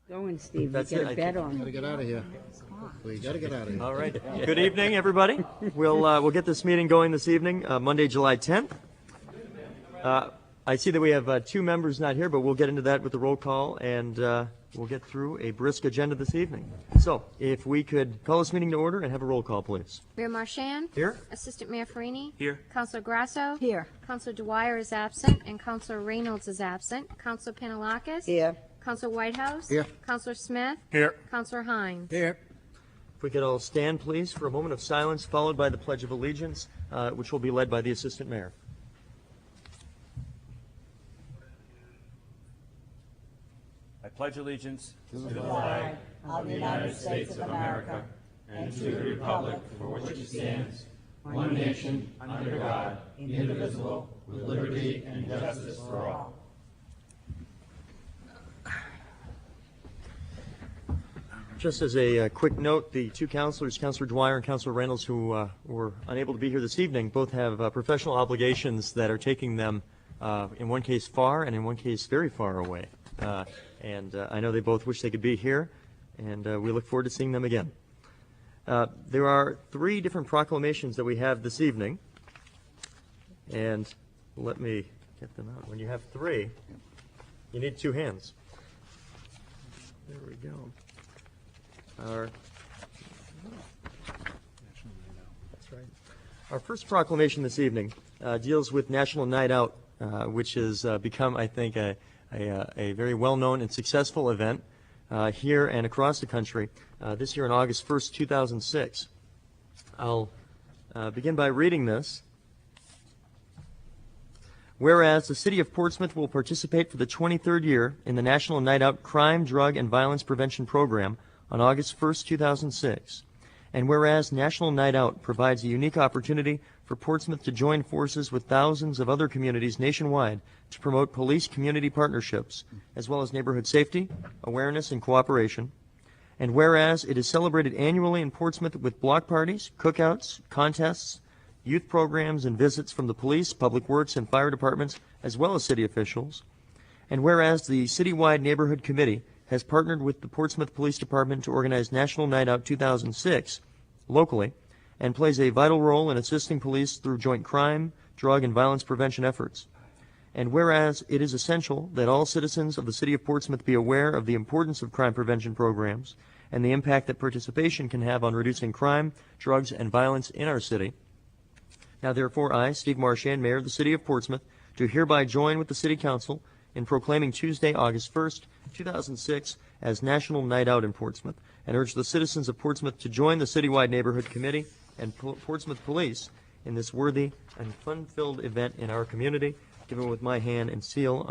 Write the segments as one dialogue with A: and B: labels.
A: Going, Steve.
B: That's
A: you
B: it.
A: got a bet on.
C: Gotta get out of here. We gotta get out of here.
B: All right. Good evening, everybody. We'll get this meeting going this evening, Monday, July 10th. I see that we have 2 members not here, but we'll get into that with the roll call, and we'll get through a brisk agenda this evening. So, if we could call this meeting to order and have a roll call, please.
D: Mayor Marchand?
B: Here.
D: Assistant Mayor Farini?
B: Here.
D: Councilor Grasso?
A: Here.
D: Councilor Dwyer is absent, and Councilor Reynolds is absent. Councilor Panalakis?
A: Here.
D: Councilor Whitehouse?
C: Here.
D: Councilor Smith?
C: Here.
D: Councilor Hines?
C: Here.
B: If we could all stand, please, for a moment of silence, followed by the Pledge of Allegiance, which will be led by the Assistant Mayor.
E: I pledge allegiance to the flag of the United States of America and to the republic for which it stands, one nation, under God, indivisible, with liberty and justice for all.
B: Just as a quick note, the 2 councilors, Councilor Dwyer and Councilor Reynolds, who were unable to be here this evening, both have professional obligations that are taking them, in one case far and in one case very far away. And I know they both wish they could be here, and we look forward to seeing them again. There are 3 different proclamations that we have this evening, and let me get them out. When you have 3, you need 2 hands. There we go. That's right. Our first proclamation this evening deals with National Night Out, which has become, I think, a very well-known and successful event here and across the country this year on August 1st, 2006. I'll begin by reading this. Whereas the City of Portsmouth will participate for the 23rd year in the National Night Out Crime, Drug, and Violence Prevention Program on August 1st, 2006. And whereas National Night Out provides a unique opportunity for Portsmouth to join forces with thousands of other communities nationwide to promote police-community partnerships, as well as neighborhood safety, awareness, and cooperation. And whereas it is celebrated annually in Portsmouth with block parties, cookouts, contests, youth programs, and visits from the police, public works, and fire departments, as well as city officials. And whereas the citywide neighborhood committee has partnered with the Portsmouth Police Department to organize National Night Out 2006 locally and plays a vital role in assisting police through joint crime, drug, and violence prevention efforts. And whereas it is essential that all citizens of the City of Portsmouth be aware of the importance of crime prevention programs and the impact that participation can have on reducing crime, drugs, and violence in our city. Now therefore I, Steve Marchand, Mayor of the City of Portsmouth, do hereby join with the City Council in proclaiming Tuesday, August 1st, 2006 as National Night Out in Portsmouth, and urge the citizens of Portsmouth to join the Citywide Neighborhood Committee and Portsmouth Police in this worthy and fun-filled event in our community, given with my hand and seal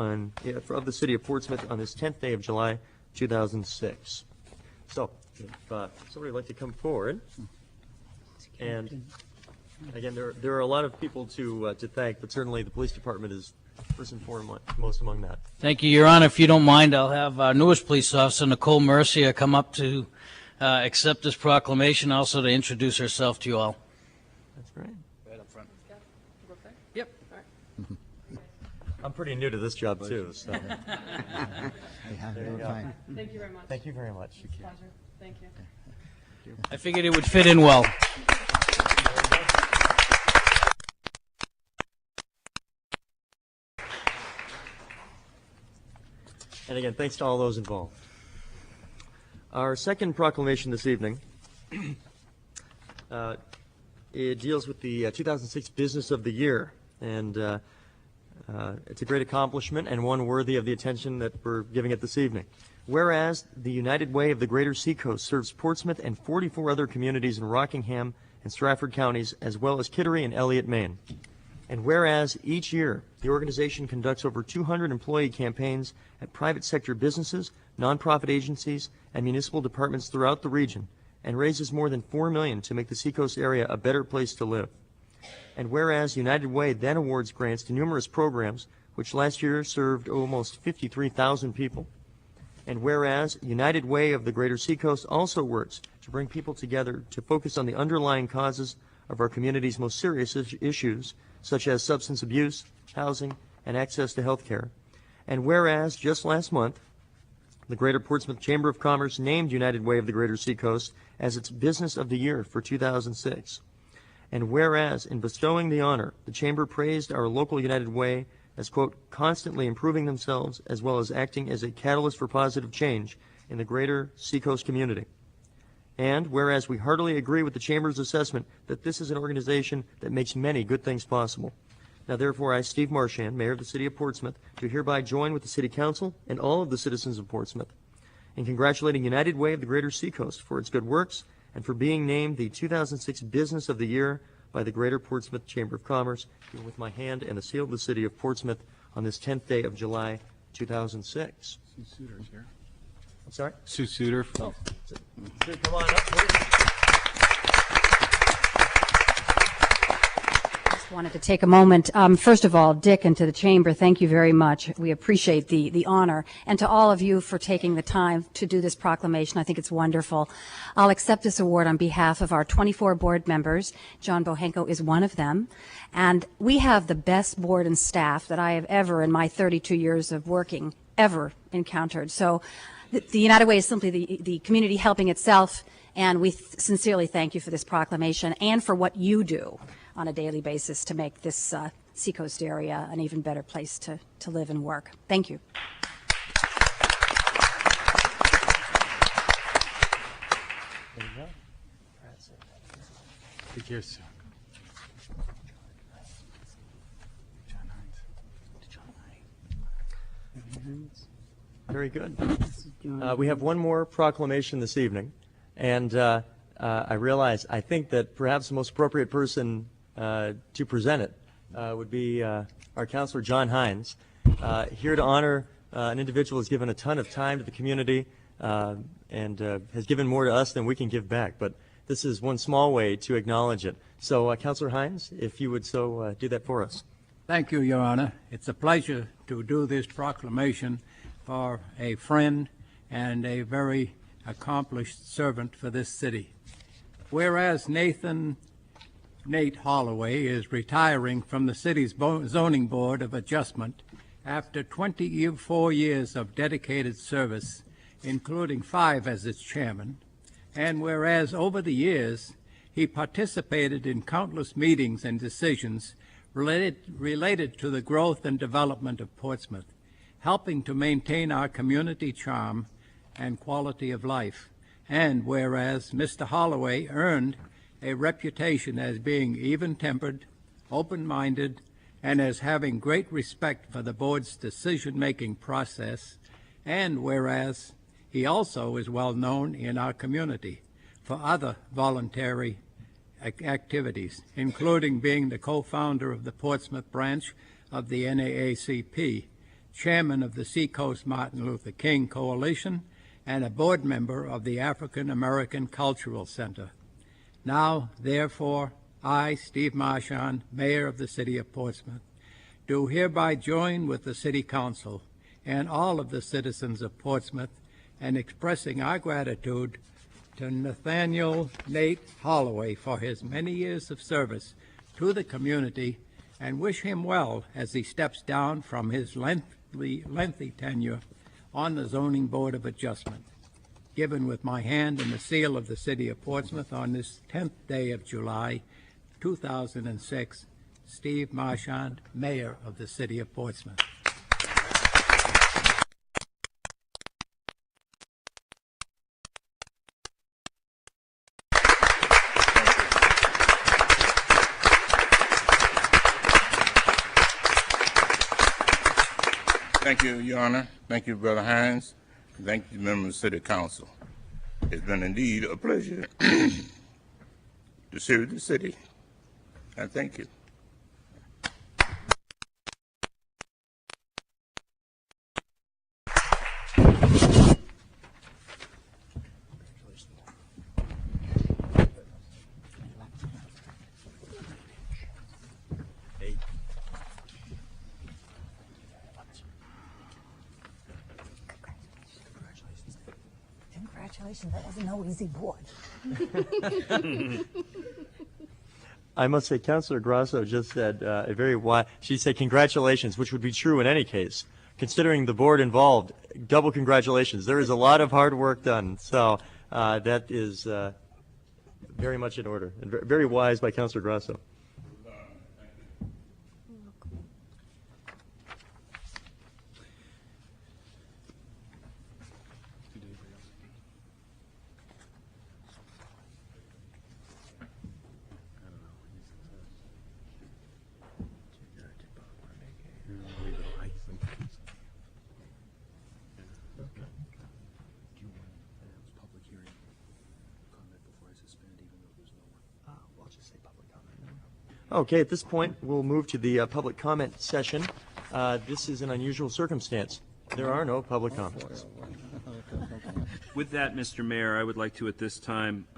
B: of the City of Portsmouth on this 10th day of July, 2006. So, if somebody would like to come forward, and again, there are a lot of people to thank, but certainly the police department is first and foremost among that.
F: Thank you, Your Honor. If you don't mind, I'll have our newest police officer, Nicole Mercier, come up to accept this proclamation, also to introduce herself to you all.
B: That's great.
F: Right up front.
D: Yep. All right.
B: I'm pretty new to this job, too. So.
C: Hey,
B: There you go.
C: fine.
D: Thank you very much.
B: Thank you very much.
D: Pleasure. Thank you.
F: I figured it would fit in well.
B: And again, thanks to all those involved. Our second proclamation this evening, it deals with the 2006 Business of the Year, and it's a great accomplishment and one worthy of the attention that we're giving it this evening. Whereas the United Way of the Greater Seacoast serves Portsmouth and 44 other communities in Rockingham and Stratford counties, as well as Kittery and Elliott, Maine. And whereas each year the organization conducts over 200 employee campaigns at private sector businesses, nonprofit agencies, and municipal departments throughout the region, and raises more than $4 million to make the Seacoast area a better place to live. And whereas United Way then awards grants to numerous programs, which last year served almost 53,000 people. And whereas United Way of the Greater Seacoast also works to bring people together to focus on the underlying causes of our community's most serious issues, such as substance abuse, housing, and access to health care. And whereas just last month, The Greater Portsmouth Chamber of Commerce named United Way of the Greater Seacoast as its Business of the Year for 2006. And whereas, in bestowing the honor, the Chamber praised our local United Way as, quote, constantly improving themselves as well as acting as a catalyst for positive change in the greater Seacoast community. And whereas we heartily agree with the Chamber's assessment that this is an organization that makes many good things possible. Now, therefore, I, Steve Marchand, Mayor of the City of Portsmouth, do hereby join with the City Council and all of the citizens of Portsmouth in congratulating United Way of the Greater Seacoast for its good works and for being named the 2006 Business of the Year by the Greater Portsmouth Chamber of Commerce, with my hand and the seal of the City of Portsmouth on this 10th day of July, 2006.
A: Sue Suter's here.
B: I'm sorry?
A: Sue Suter.
B: Oh, Sue, come on up, please.
G: Wanted to take a moment. First of all, Dick, and to the Chamber, thank you very much. We appreciate the honor. And to all of you for taking the time to do this proclamation. I think it's wonderful. I'll accept this award on behalf of our 24 board members. John Bohenko is one of them. And we have the best board and staff that I have ever, in my 32 years of working, ever encountered. So the United Way is simply the community helping itself. And we sincerely thank you for this proclamation and for what you do on a daily basis to make this Seacoast area an even better place to live and work. Thank you.
B: There you go.
A: Take care, Sue. John Hines.
B: Very good. We have one more proclamation this evening, and I think that perhaps the most appropriate person to present it would be our Councilor John Hines, here to honor an individual who has given a ton of time to the community and has given more to us than we can give back. But this is one small way to acknowledge it. So, Councilor Hines, if you would so do that for us.
H: Thank you, Your Honor. It's a pleasure to do this proclamation for a friend and a very accomplished servant for this city. Whereas Nate Holloway is retiring from the city's Zoning Board of Adjustment after 24 years of dedicated service, including 5 as its chairman, and whereas over the years he participated in countless meetings and decisions related to the growth and development of Portsmouth, helping to maintain our community charm and quality of life, and whereas Mr. Holloway earned a reputation as being even-tempered, open-minded, and as having great respect for the board's decision-making process, and whereas he also is well known in our community for other voluntary activities, including being the co-founder of the Portsmouth branch of the NAACP, chairman of the Seacoast Martin Luther King Coalition, and a board member of the African American Cultural Center. Now, therefore, I, Steve Marchand, Mayor of the City of Portsmouth, do hereby join with the City Council and all of the citizens of Portsmouth in expressing our gratitude to Nathaniel Nate Holloway for his many years of service to the community and wish him well as he steps down from his lengthy tenure on the Zoning Board of Adjustment. Given with my hand and the seal of the City of Portsmouth on this 10th day of July, 2006, Steve Marchand, Mayor of the City of Portsmouth.
I: Thank you, Your Honor. Thank you, Brother Hines. Thank you, members of the City Council. It's been indeed a pleasure to serve the city. I thank you.
G: Congratulations, that wasn't no easy board.
B: I must say, Councilor Grasso just said she said congratulations, which would be true in any case. considering the board involved, double congratulations. There is a lot of hard work done, so that is very much in order, and very wise by Councilor Grasso. Okay, at this point, we'll move to the public comment session. This is an unusual circumstance. There are no public comments.
E: With that, Mr. Mayor, I would like to at this time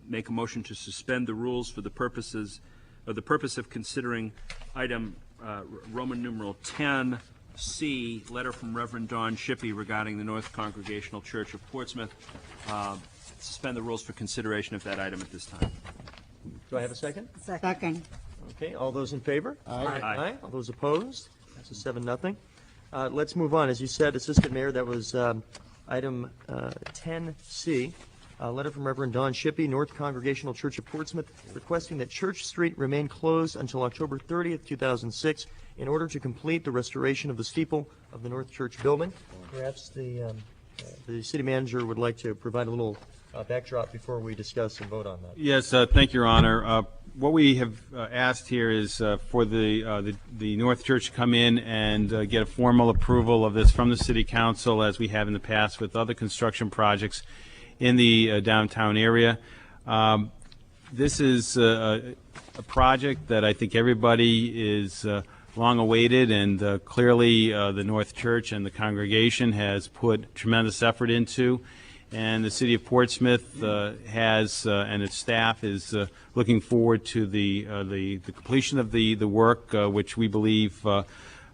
E: make a motion to suspend the rules for the purpose of considering item Roman numeral 10C, letter from Reverend Don Shippey regarding the North Congregational Church of Portsmouth. Suspend the rules for consideration of that item at this time.
B: Do I have a second?
J: Second.
B: Okay, all those in favor?
E: Aye.
B: Aye. All those opposed? That's a 7-0. Let's move on. As you said, Assistant Mayor, that was item 10C, a letter from Reverend Don Shippey, North Congregational Church of Portsmouth, requesting that Church Street remain closed until October 30th, 2006, in order to complete the restoration of the steeple of the North Church building. Perhaps the city manager would like to provide a little backdrop before we discuss and vote on that.
K: Yes, thank you, Your Honor. What we have asked here is for the North Church to come in and get a formal approval of this from the City Council, as we have in the past with other construction projects in the downtown area. This is a project that I think everybody is long awaited, and clearly the North Church and the congregation has put tremendous effort into. And the City of Portsmouth has, and its staff is looking forward to the completion of the work, which we believe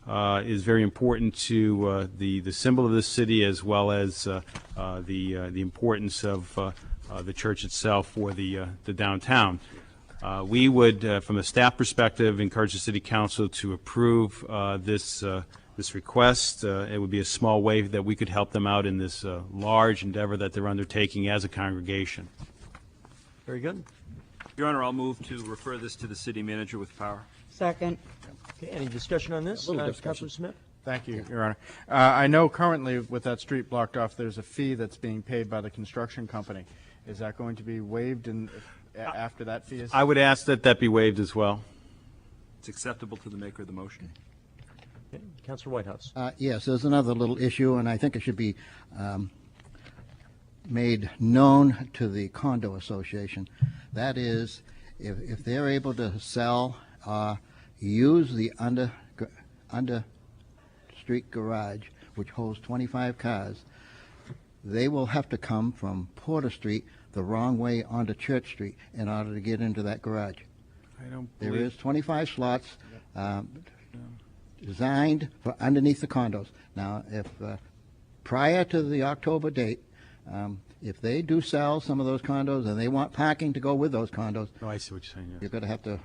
K: is very important to the symbol of the city, as well as the importance of the church itself for the downtown. We would, from a staff perspective, encourage the City Council to approve this request. It would be a small way that we could help them out in this large endeavor that they're undertaking as a congregation.
B: Very good.
E: Your Honor, I'll move to refer this to the city manager with power.
J: Second.
B: Okay, any discussion on this? Councilor Smith?
A: Thank you, Your Honor. I know currently with that street blocked off, there's a fee that's being paid by the construction company. Is that going to be waived after that fee is?
K: I would ask that that be waived as well.
E: It's acceptable to the maker of the motion.
B: Okay. Councilor Whitehouse.
C: Yes, there's another little issue, and I think it should be made known to the condo association. That is, if they're able to sell, use the under street garage, which holds 25 cars, they will have to come from Porter Street the wrong way onto Church Street in order to get into that garage. There is 25 slots designed for underneath the condos. Now, if prior to the October date, if they do sell some of those condos and they want parking to go with those condos,
K: Oh, I see what you're saying. Yes.
C: you're going to have to.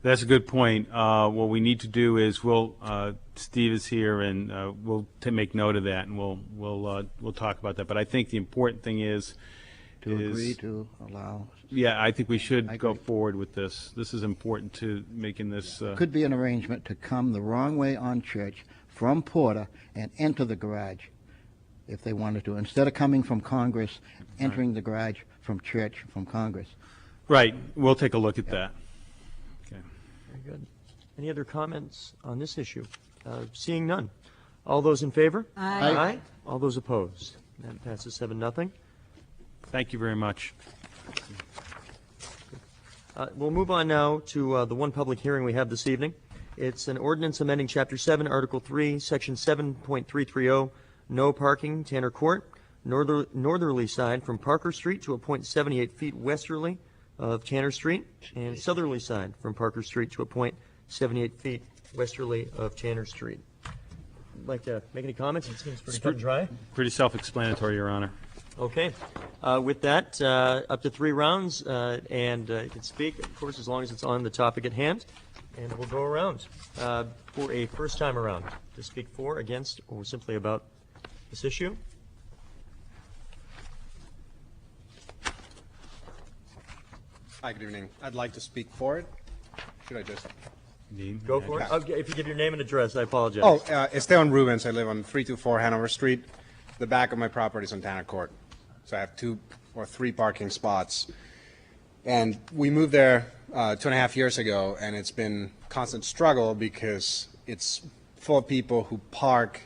K: That's a good point. What we need to do is Steve is here, and we'll make note of that, and we'll talk about that. But I think the important thing is
C: agree to allow.
K: Yeah, I think we should go forward with this. This is important to making this.
C: Could be an arrangement to come the wrong way on Church from Porter and enter the garage, if they wanted to, instead of coming from Congress, entering the garage from Church from Congress.
K: Right. We'll take a look at that. Okay.
B: Very good. Any other comments on this issue? Seeing none. All those in favor?
J: Aye.
B: Aye. All those opposed? That passes 7-0.
K: Thank you very much.
B: We'll move on now to the one public hearing we have this evening. It's an ordinance amending Chapter 7, Article 3, Section 7.330, no parking, Tanner Court, northerly side from Parker Street to a point 78 feet westerly of Tanner Street, and southerly side from Parker Street to a point 78 feet westerly of Tanner Street. Like to make any comments? It seems pretty cut and dry.
K: Pretty self-explanatory, Your Honor.
B: Okay. With that, up to 3 rounds, and you can speak, of course, as long as it's on the topic at hand. And we'll go around for a first time around to speak for, against, or simply about this issue.
J: Hi, good evening. I'd like to speak for it. Should I just?
B: Go for it. Okay, if you give your name and address, I apologize.
J: Oh, Esteban Rubens. I live on 324 Hanover Street. The back of my property is on Tanner Court. So I have 2 or 3 parking spots. And we moved there 2.5 years ago, and it's been constant struggle because it's full of people who park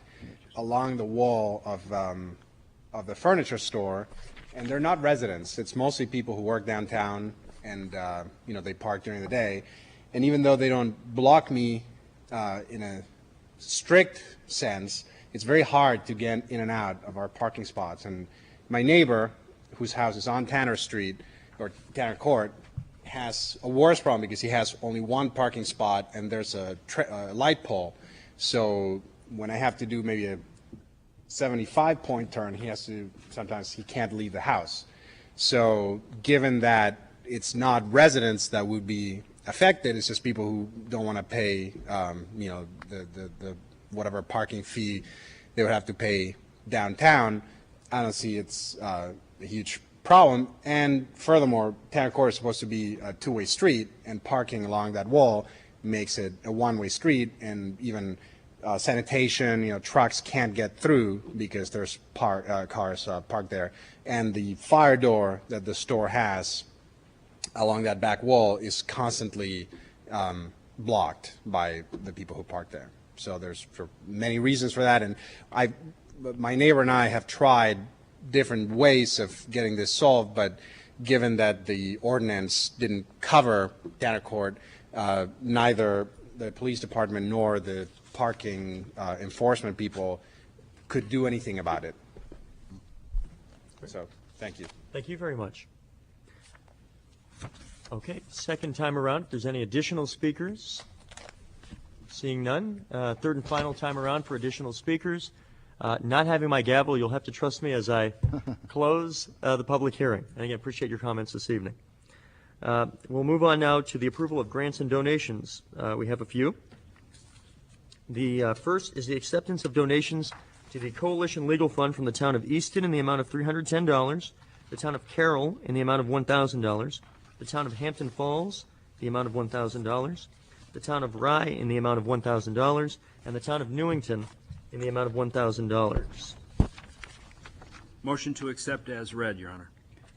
J: along the wall of the furniture store, and they're not residents. It's mostly people who work downtown, and they park during the day. And even though they don't block me in a strict sense, it's very hard to get in and out of our parking spots. And my neighbor, whose house is on Tanner Street, or Tanner Court, has a worse problem because he has only 1 parking spot and there's a light pole. So when I have to do maybe a 75-point turn, sometimes he can't leave the house. So given that it's not residents that would be affected, it's just people who don't want to pay, the whatever parking fee they would have to pay downtown. I don't see it's a huge problem. And furthermore, Tanner Court is supposed to be a 2-way street, and parking along that wall makes it a 1-way street, and even sanitation, trucks can't get through because there's cars parked there. And the fire door that the store has along that back wall is constantly blocked by the people who park there. So there's for many reasons for that, and my neighbor and I have tried different ways of getting this solved, but given that the ordinance didn't cover Tanner Court, neither the police department nor the parking enforcement people could do anything about it. So, thank you.
B: Thank you very much. Okay, second time around, if there's any additional speakers. Seeing none, third and final time around for additional speakers. Not having my gavel, you'll have to trust me as I close the public hearing. And again, appreciate your comments this evening. We'll move on now to the approval of grants and donations. We have a few. The first is the acceptance of donations to the Coalition Legal Fund from the town of Easton in the amount of $310, the town of Carroll in the amount of $1,000, the town of Hampton Falls, the amount of $1,000, the town of Rye in the amount of $1,000, and the town of Newington in the amount of $1,000.
E: Motion to accept as read, Your Honor.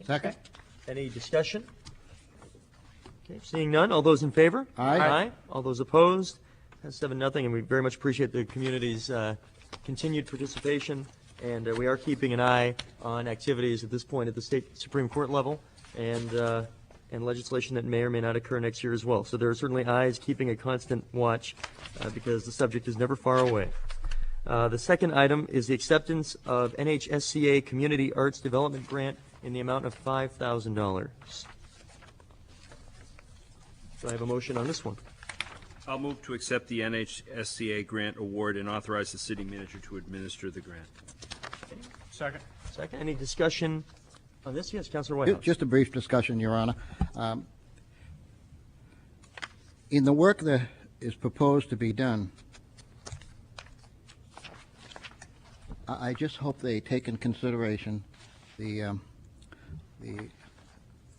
C: Second?
B: Any discussion? Okay, seeing none, all those in favor?
C: Aye.
B: All those opposed? That's 7-0, and we very much appreciate the community's continued participation, and we are keeping an eye on activities at this point at the state Supreme Court level, and legislation that may or may not occur next year as well. So there are certainly eyes keeping a constant watch because the subject is never far away. The second item is the acceptance of NHSCA Community Arts Development Grant in the amount of $5,000. Do I have a motion on this one?
E: I'll move to accept the NHSCA grant award and authorize the city manager to administer the grant.
A: Second.
B: Second. Any discussion on this? Yes, Councilor Whitehouse.
C: Just a brief discussion, Your Honor. In the work that is proposed to be done, I just hope they take in consideration the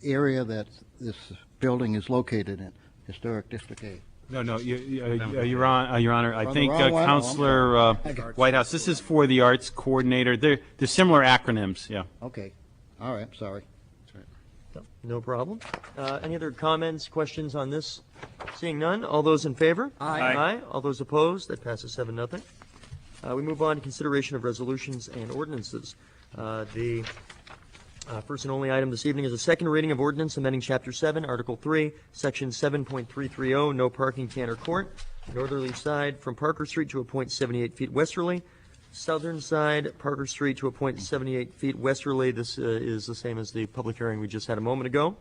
C: area that this building is located in, Historic District 8.
K: No, Your Honor. I
C: On the
K: think
C: wrong one?
K: Councilor Whitehouse. This is for the arts coordinator. They're similar acronyms. Yeah.
C: Okay. All right. Sorry.
B: No problem. Any other comments, questions on this? Seeing none, all those in favor?
E: Aye.
B: All those opposed? That passes 7-0. We move on to consideration of resolutions and ordinances. The first and only item this evening is a second reading of ordinance amending Chapter 7, Article 3, Section 7.330, no parking Tanner Court, northerly side from Parker Street to a point 78 feet westerly, southern side Parker Street to a point 78 feet westerly. This is the same as the public hearing we just had a moment ago.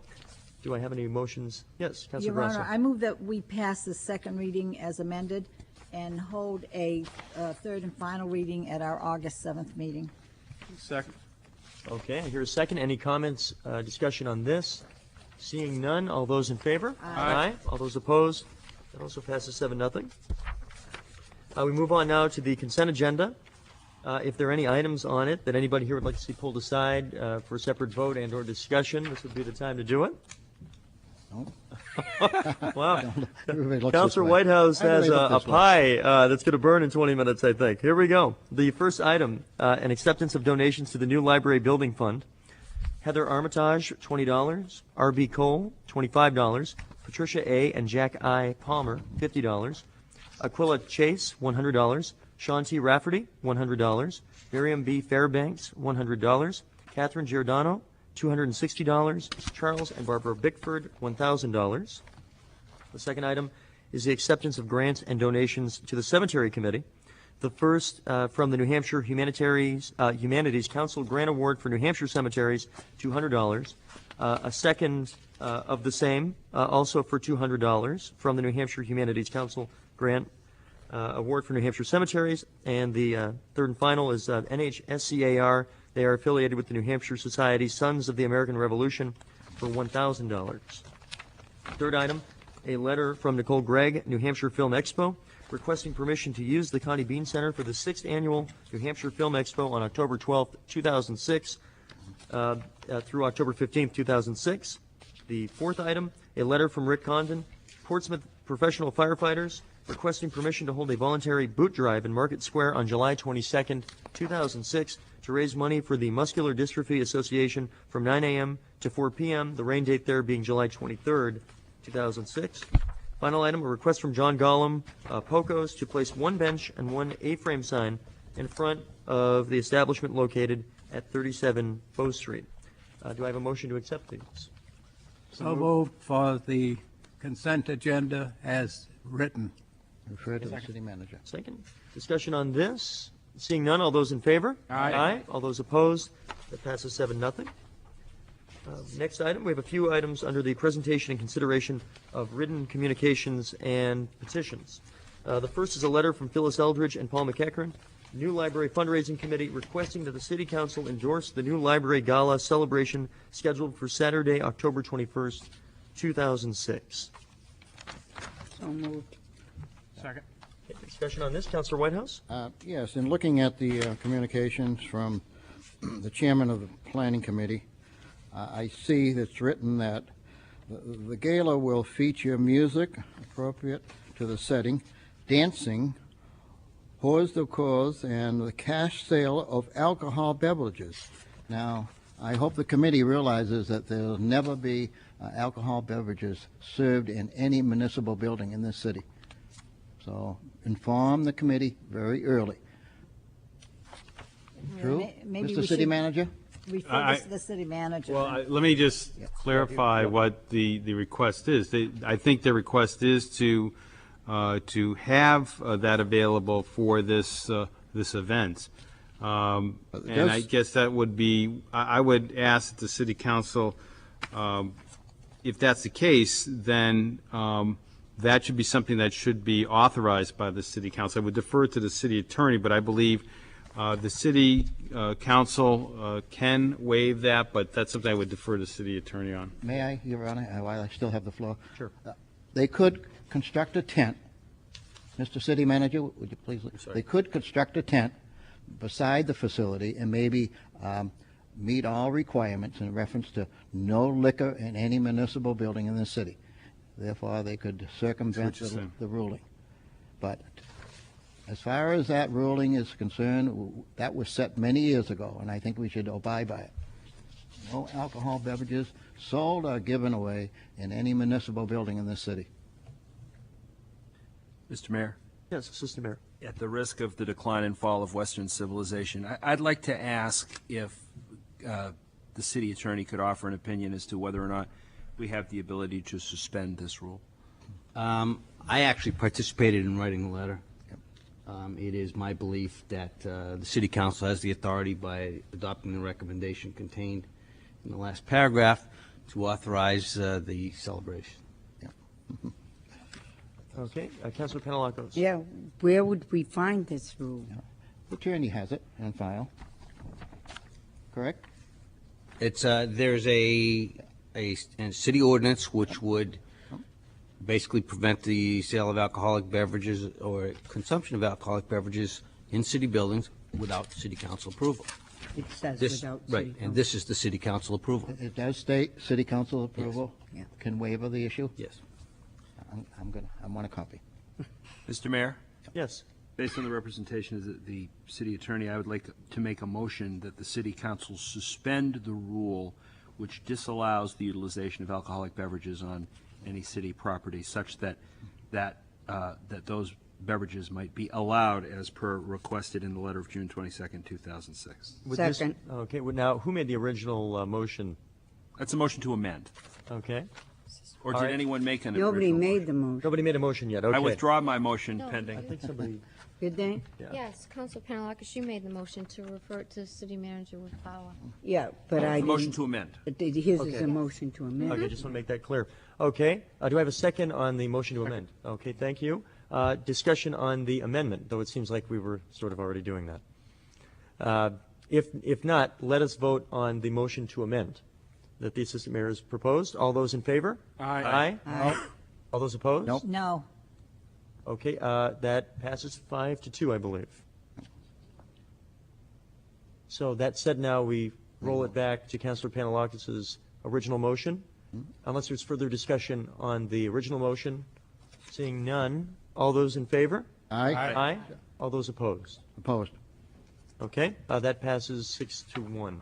B: Do I have any motions? Yes, Councilor
L: Your
B: Grasso.
L: Honor, I move that we pass the second reading as amended and hold a third and final reading at our August 7th meeting.
A: Second.
B: Okay, I hear a second. Any comments, discussion on this? Seeing none, all those in favor?
L: Aye.
B: All those opposed? That also passes 7-0. We move on now to the consent agenda. If there are any items on it that anybody here would like to see pulled aside for a separate vote and or discussion, this would be the time to do it.
C: No.
B: Wow.
C: Everybody looks
B: Councilor
C: this way.
B: Whitehouse has
C: Everybody
B: a
C: look this way.
B: pie that's going to burn in 20 minutes, I think. Here we go. The first item, an acceptance of donations to the new library building fund. Heather Armitage, $20. R.B. Cole, $25. Patricia A. and Jack I. Palmer, $50. Aquila Chase, $100. Sean T. Rafferty, $100. Miriam B. Fairbanks, $100. Catherine Giordano, $260. Charles and Barbara Bickford, $1,000. The second item is the acceptance of grants and donations to the Cemetery Committee. The first from the New Hampshire Humanities Council Grant Award for New Hampshire Cemeteries, $200. A second of the same, also for $200, from the New Hampshire Humanities Council Grant Award for New Hampshire Cemeteries. And the third and final is NHSCAR. They are affiliated with the New Hampshire Society Sons of the American Revolution for $1,000. Third item, a letter from Nicole Gregg, New Hampshire Film Expo, requesting permission to use the Connie Bean Center for the 6th Annual New Hampshire Film Expo on October 12th, 2006 through October 15th, 2006. The fourth item, a letter from Rick Condon, Portsmouth Professional Firefighters, requesting permission to hold a voluntary boot drive in Market Square on July 22nd, 2006 to raise money for the Muscular Dystrophy Association from 9 a.m. to 4 p.m., the rain date there being July 23rd, 2006. Final item, a request from John Gollum, Pocos, to place one bench and one A-frame sign in front of the establishment located at 37 Bow Street. Do I have a motion to accept these?
H: So moved for the consent agenda as written.
C: Refer to the city manager.
B: Second. Discussion on this. Seeing none, all those in favor?
H: Aye.
B: All those opposed? That passes 7-0. Next item, we have a few items under the presentation and consideration of written communications and petitions. The first is a letter from Phyllis Eldridge and Paul McEachern, New Library Fundraising Committee, requesting that the City Council endorse the new Library Gala celebration scheduled for Saturday, October 21st, 2006.
L: So moved.
A: Second.
B: Discussion on this, Councilor Whitehouse?
C: Yes, in looking at the communications from the chairman of the planning committee, I see that's written that the gala will feature music appropriate to the setting, dancing, hors d'oeuvres, and the cash sale of alcohol beverages. Now, I hope the committee realizes that there will never be alcohol beverages served in any municipal building in this city. So inform the committee very early. True?
L: Maybe
C: Mr.
L: we
C: City
L: should
C: Manager?
L: refer this to the city manager.
K: Well, let me just clarify what the request is. I think the request is to have that available for this event. And I guess that would be, I would ask the City Council, if that's the case, then that should be something that should be authorized by the City Council. I would defer to the City Attorney, but I believe the City Council can waive that, but that's something I would defer to the City Attorney on.
C: May I, Your Honor, while I still have the floor?
B: Sure.
C: They could construct a tent. Mr. City Manager, would you please? They could construct a tent beside the facility and maybe meet all requirements in reference to no liquor in any municipal building in the city. Therefore, they could circumvent the ruling. But as far as that ruling is concerned, that was set many years ago, and I think we should abide by it. No alcohol beverages sold or given away in any municipal building in this city.
M: Mr. Mayor,
B: Yes, Assistant Mayor.
M: at the risk of the decline and fall of Western civilization, I'd like to ask if the city attorney could offer an opinion as to whether or not we have the ability to suspend this rule.
N: I actually participated in writing the letter. It is my belief that the City Council has the authority by adopting the recommendation contained in the last paragraph to authorize the celebration.
B: Okay, Councilor Penelakos.
O: Yeah, where would we find this rule?
C: The attorney has it on file. Correct?
N: It's there's a city ordinance which would basically prevent the sale of alcoholic beverages or consumption of alcoholic beverages in city buildings without city council approval.
O: It says
N: This,
O: without
N: right,
O: city
N: and this is the city council approval.
C: It does state city council approval
O: Yes.
C: can waiver the issue?
N: Yes.
C: I want a copy.
M: Mr. Mayor,
B: Yes.
M: based on the representation of the city attorney, I would like to make a motion that the city council suspend the rule which disallows the utilization of alcoholic beverages on any city property, such that those beverages might be allowed as per requested in the letter of June 22nd, 2006.
B: With this-
O: Second.
B: Okay, well, now, who made the original motion?
M: That's a motion to amend.
B: Okay.
M: Or
B: All
M: did
B: right.
M: anyone make an
O: Nobody
M: original
O: made
M: motion?
O: the motion,
B: Nobody made a motion yet, okay.
M: I withdraw my motion
D: No.
M: pending.
B: I think somebody,
O: did they?
D: Yes, Council Penelakis, you made the motion to refer it to the city manager with power.
O: Yeah, but I
M: A motion
O: didn't.
M: to amend.
O: His is
B: Okay.
O: a motion to amend.
B: okay, just want to make that clear. Okay, do I have a second on the motion to amend? Okay, thank you. Discussion on the amendment, though it seems like we were sort of already doing that. If not, let us vote on the motion to amend that the assistant mayor has proposed. All those in favor?
H: Aye.
B: Aye. All those opposed?
C: Nope.
L: No.
B: Okay, that passes 5-2, I believe. So that said, now we roll it back to Councilor Panelakis' original motion. Unless there's further discussion on the original motion, seeing none, all those in favor?
C: Aye.
B: Aye. All those opposed?
C: Opposed.
B: Okay, that passes 6-1.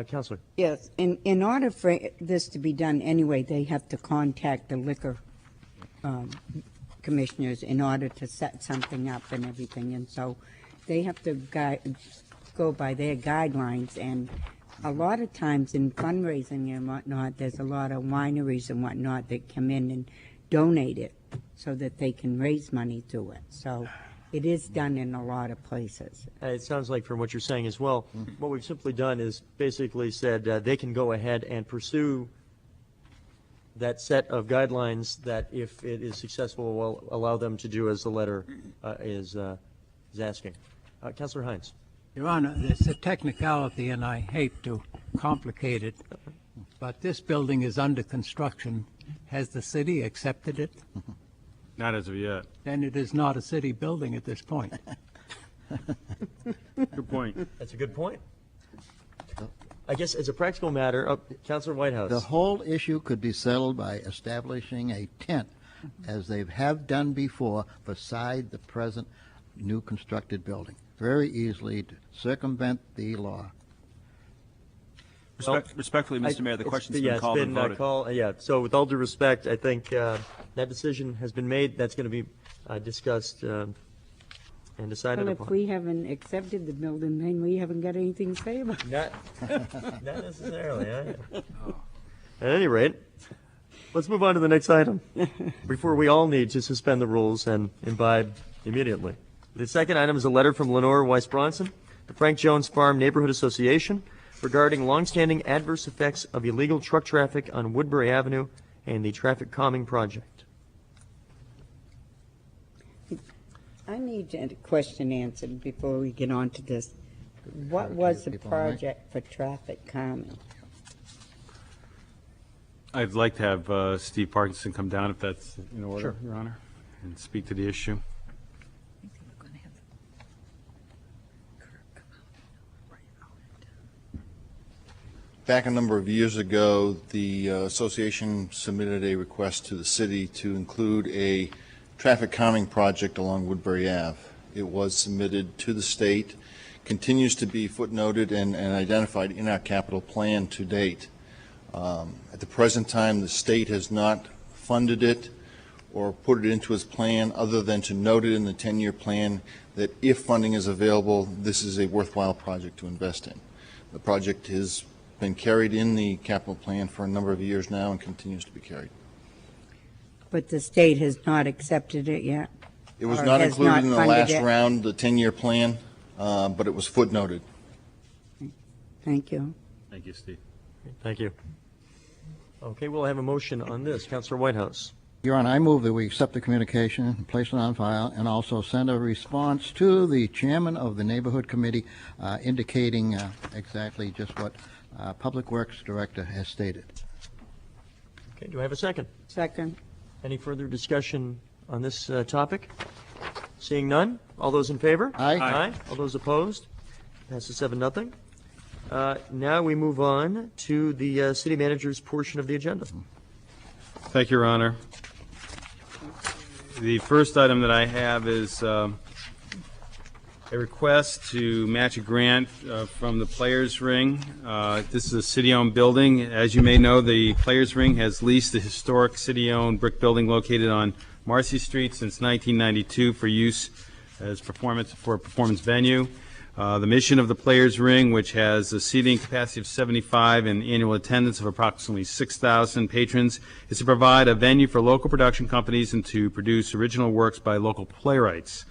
B: Councilor?
O: Yes, in order for this to be done anyway, they have to contact the liquor commissioners in order to set something up and everything, and so they have to go by their guidelines, and a lot of times in fundraising and whatnot, there's a lot of wineries and whatnot that come in and donate it so that they can raise money to it. So it is done in a lot of places.
B: It sounds like from what you're saying as well, what we've simply done is basically said they can go ahead and pursue that set of guidelines that, if it is successful, will allow them to do as the letter is asking. Councilor Hines.
H: Your Honor, it's a technicality, and I hate to complicate it, but this building is under construction. Has the city accepted it?
K: Not as of yet.
H: Then it is not a city building at this point.
K: Good point.
B: That's a good point. I guess as a practical matter, Councilor Whitehouse.
C: The whole issue could be settled by establishing a tent, as they have done before, beside the present new constructed building. Very easily to circumvent the law.
M: Respectfully, Mr. Mayor, the question's been called and voted.
B: Yeah, so with all due respect, I think that decision has been made. That's going to be discussed and decided
O: Well, if
B: upon.
O: we haven't accepted the building, then we haven't got anything to say about it.
B: Not necessarily. At any rate, let's move on to the next item before we all need to suspend the rules and imbibe immediately. The second item is a letter from Lenore Weiss Bronson, the Frank Jones Farm Neighborhood Association, regarding longstanding adverse effects of illegal truck traffic on Woodbury Avenue and the traffic calming project.
O: I need a question answered before we get on to this. What was the project for traffic calming?
K: I'd like to have Steve Parkinson come down, if that's in order,
B: Sure.
K: Your Honor, and speak to the issue.
P: Back a number of years ago, the association submitted a request to the city to include a traffic calming project along Woodbury Ave. It was submitted to the state, continues to be footnoted and identified in our capital plan to date. At the present time, the state has not funded it or put it into its plan, other than to note it in the 10-year plan that if funding is available, this is a worthwhile project to invest in. The project has been carried in the capital plan for a number of years now and continues to be carried.
O: But the state has not accepted it yet?
P: It was
O: Or
P: not
O: has
P: included in the
O: funded
P: last
O: it?
P: round, the 10-year plan, but it was footnoted.
O: Thank you.
K: Thank you, Steve.
B: Thank you. Okay, we'll have a motion on this. Councilor Whitehouse.
C: Your Honor, I move that we accept the communication, place it on file, and also send a response to the chairman of the neighborhood committee indicating exactly just what Public Works Director has stated.
B: Okay, do I have a second?
O: Second.
B: Any further discussion on this topic? Seeing none, all those in favor?
C: Aye.
B: Aye. All those opposed? Passes 7-0. Now we move on to the city manager's portion of the agenda.
K: Thank you, Your Honor. The first item that I have is a request to match a grant from the Players Ring. This is a city-owned building. As you may know, the Players Ring has leased the historic city-owned brick building located on Marcy Street since 1992 for use as a performance venue. The mission of the Players Ring, which has a seating capacity of 75 and annual attendance of approximately 6,000 patrons, is to provide a venue for local production companies and to produce original works by local playwrights.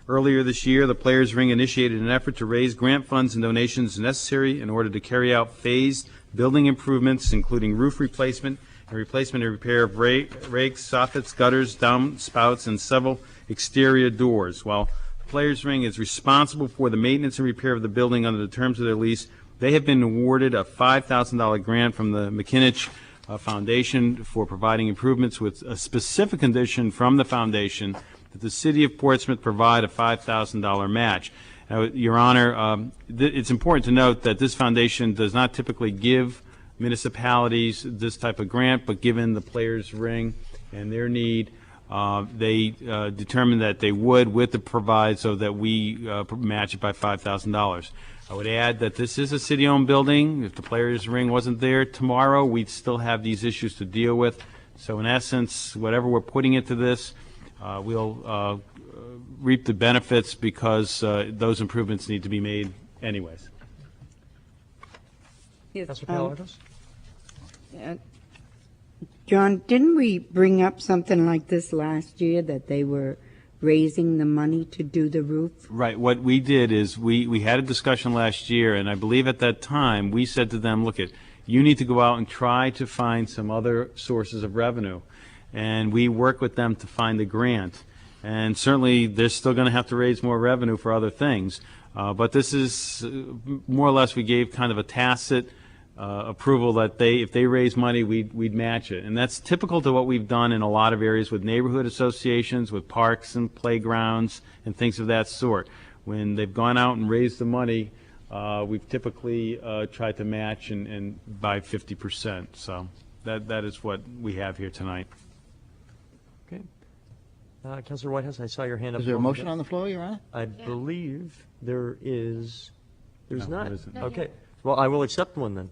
K: Earlier this year, the Players Ring initiated an effort to raise grant funds and donations necessary in order to carry out phased building improvements, including roof replacement and replacement and repair of rakes, soffits, gutters, downspouts, and several exterior doors. While the Players Ring is responsible for the maintenance and repair of the building under the terms of their lease, they have been awarded a $5,000 grant from the McKinnich Foundation for providing improvements, with a specific condition from the foundation that the City of Portsmouth provide a $5,000 match. Now, Your Honor, it's important to note that this foundation does not typically give municipalities this type of grant, but given the Players Ring and their need, they determined that they would, with the proviso that we match it by $5,000. I would add that this is a city-owned building. If the Players Ring wasn't there tomorrow, we'd still have these issues to deal with. So in essence, whatever we're putting into this, we'll reap the benefits because those improvements need to be made anyways.
B: Councilor Palatos?
O: John, didn't we bring up something like this last year, that they were raising the money to do the roof?
K: Right. What we did is we had a discussion last year, and I believe at that time we said to them, look, you need to go out and try to find some other sources of revenue. And we work with them to find the grant. And certainly they're still going to have to raise more revenue for other things. But this is more or less, we gave kind of a tacit approval that if they raise money, we'd match it. And that's typical to what we've done in a lot of areas with neighborhood associations, with parks and playgrounds and things of that sort. When they've gone out and raised the money, we've typically tried to match and by 50%. So that is what we have here tonight.
B: Okay. Councilor Whitehouse, I saw your hand up.
C: Is there a motion on the floor, Your Honor?
B: I believe there is. There's
K: No,
B: not.
K: there isn't.
B: Okay. Well, I will accept one then.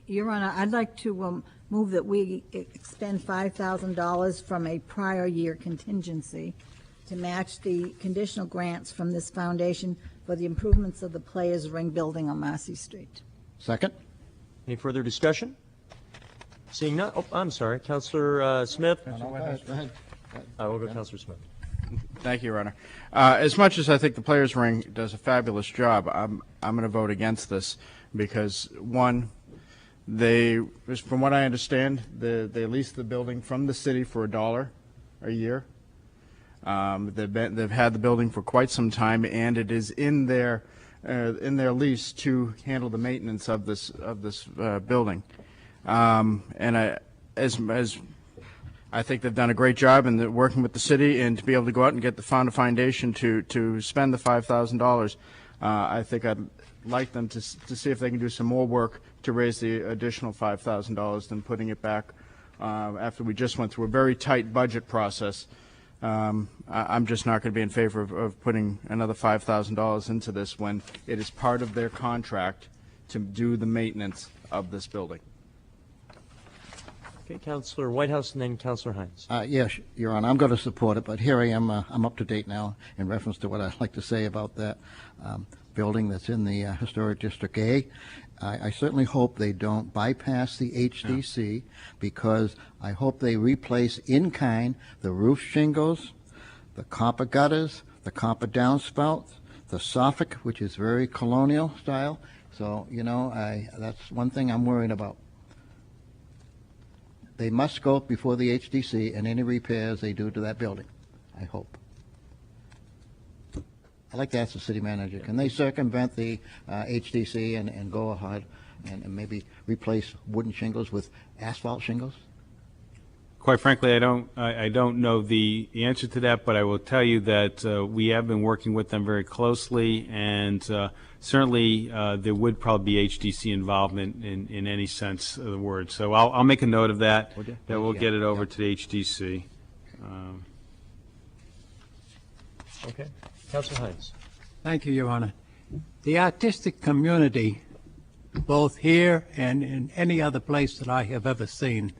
L: Your Honor, I'd like to move that we expend $5,000 from a prior year contingency to match the conditional grants from this foundation for the improvements of the Players Ring building on Marcy Street.
C: Second.
B: Any further discussion? Seeing none. Oh, I'm sorry. Councilor Smith.
C: Go ahead.
B: I will go Councilor Smith.
A: Thank you, Your Honor. As much as I think the Players Ring does a fabulous job, I'm going to vote against this because, one, from what I understand, they lease the building from the city for $1 a year. They've had the building for quite some time, and it is in their lease to handle the maintenance of this building. And I think they've done a great job in working with the city, and to be able to go out and get the foundation to spend the $5,000, I think I'd like them to see if they can do some more work to raise the additional $5,000 than putting it back after we just went through a very tight budget process. I'm just not going to be in favor of putting another $5,000 into this when it is part of their contract to do the maintenance of this building.
B: Okay, Councilor Whitehouse and then Councilor Hines.
C: Yes, Your Honor, I'm going to support it, but here I am. I'm up to date now in reference to what I'd like to say about that building that's in the Historic District A. I certainly hope they don't bypass the HDC because I hope they replace in kind the roof shingles, the copper gutters, the copper downspouts, the soffit, which is very colonial style. So, that's one thing I'm worried about. They must go before the HDC and any repairs they do to that building, I hope. I'd like to ask the city manager, can they circumvent the HDC and go ahead and maybe replace wooden shingles with asphalt shingles?
K: quite frankly, I don't know the answer to that, but I will tell you that we have been working with them very closely, and certainly there would probably be HDC involvement in any sense of the word. So I'll make a note of that, that we'll get it over to the HDC.
B: Okay. Councilor Hines.
H: Thank you, Your Honor. The artistic community, both here and in any other place that I have ever seen,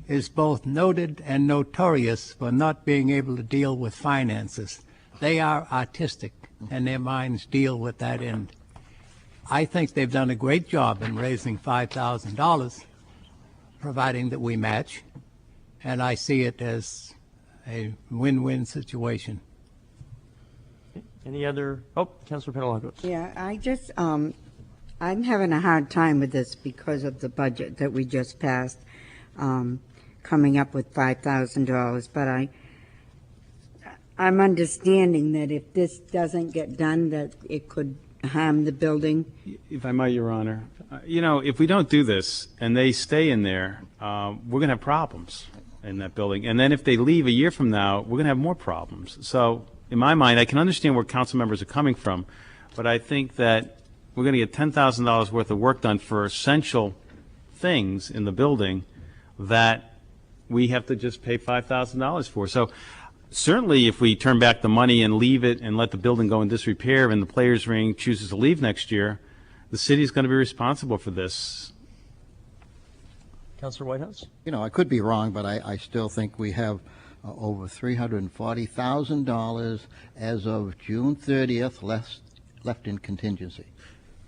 H: is both noted and notorious for not being able to deal with finances. They are artistic, and their minds deal with that end. I think they've done a great job in raising $5,000, providing that we match, and I see it as a win-win situation.
B: Any other? Oh, Councilor Penelagos.
O: Yeah, I just, I'm having a hard time with this because of the budget that we just passed, coming up with $5,000. But I'm understanding that if this doesn't get done, that it could harm the building.
K: If I might, Your Honor, if we don't do this and they stay in there, we're going to have problems in that building. And then if they leave a year from now, we're going to have more problems. So in my mind, I can understand where council members are coming from, but I think that we're going to get $10,000 worth of work done for essential things in the building that we have to just pay $5,000 for. So certainly if we turn back the money and leave it and let the building go in disrepair and the players' ring chooses to leave next year, the city is going to be responsible for this.
B: Councilor Whitehouse?
C: I could be wrong, but I still think we have over $340,000 as of June 30th left in contingency.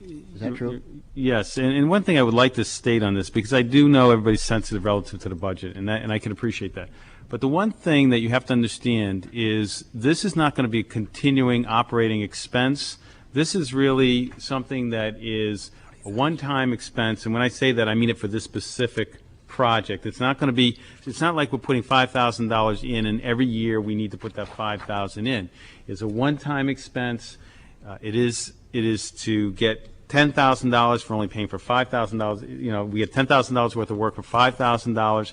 C: Is that true?
K: Yes, and one thing I would like to state on this, because I do know everybody's sensitive relative to the budget, and I can appreciate that. But the one thing that you have to understand is this is not going to be a continuing operating expense. This is really something that is a one-time expense, and when I say that, I mean it for this specific project. It's not going to be, it's not like we're putting $5,000 in and every year we need to put that $5,000 in. It's a one-time expense. It is to get $10,000 for only paying for $5,000. We get $10,000 worth of work for $5,000.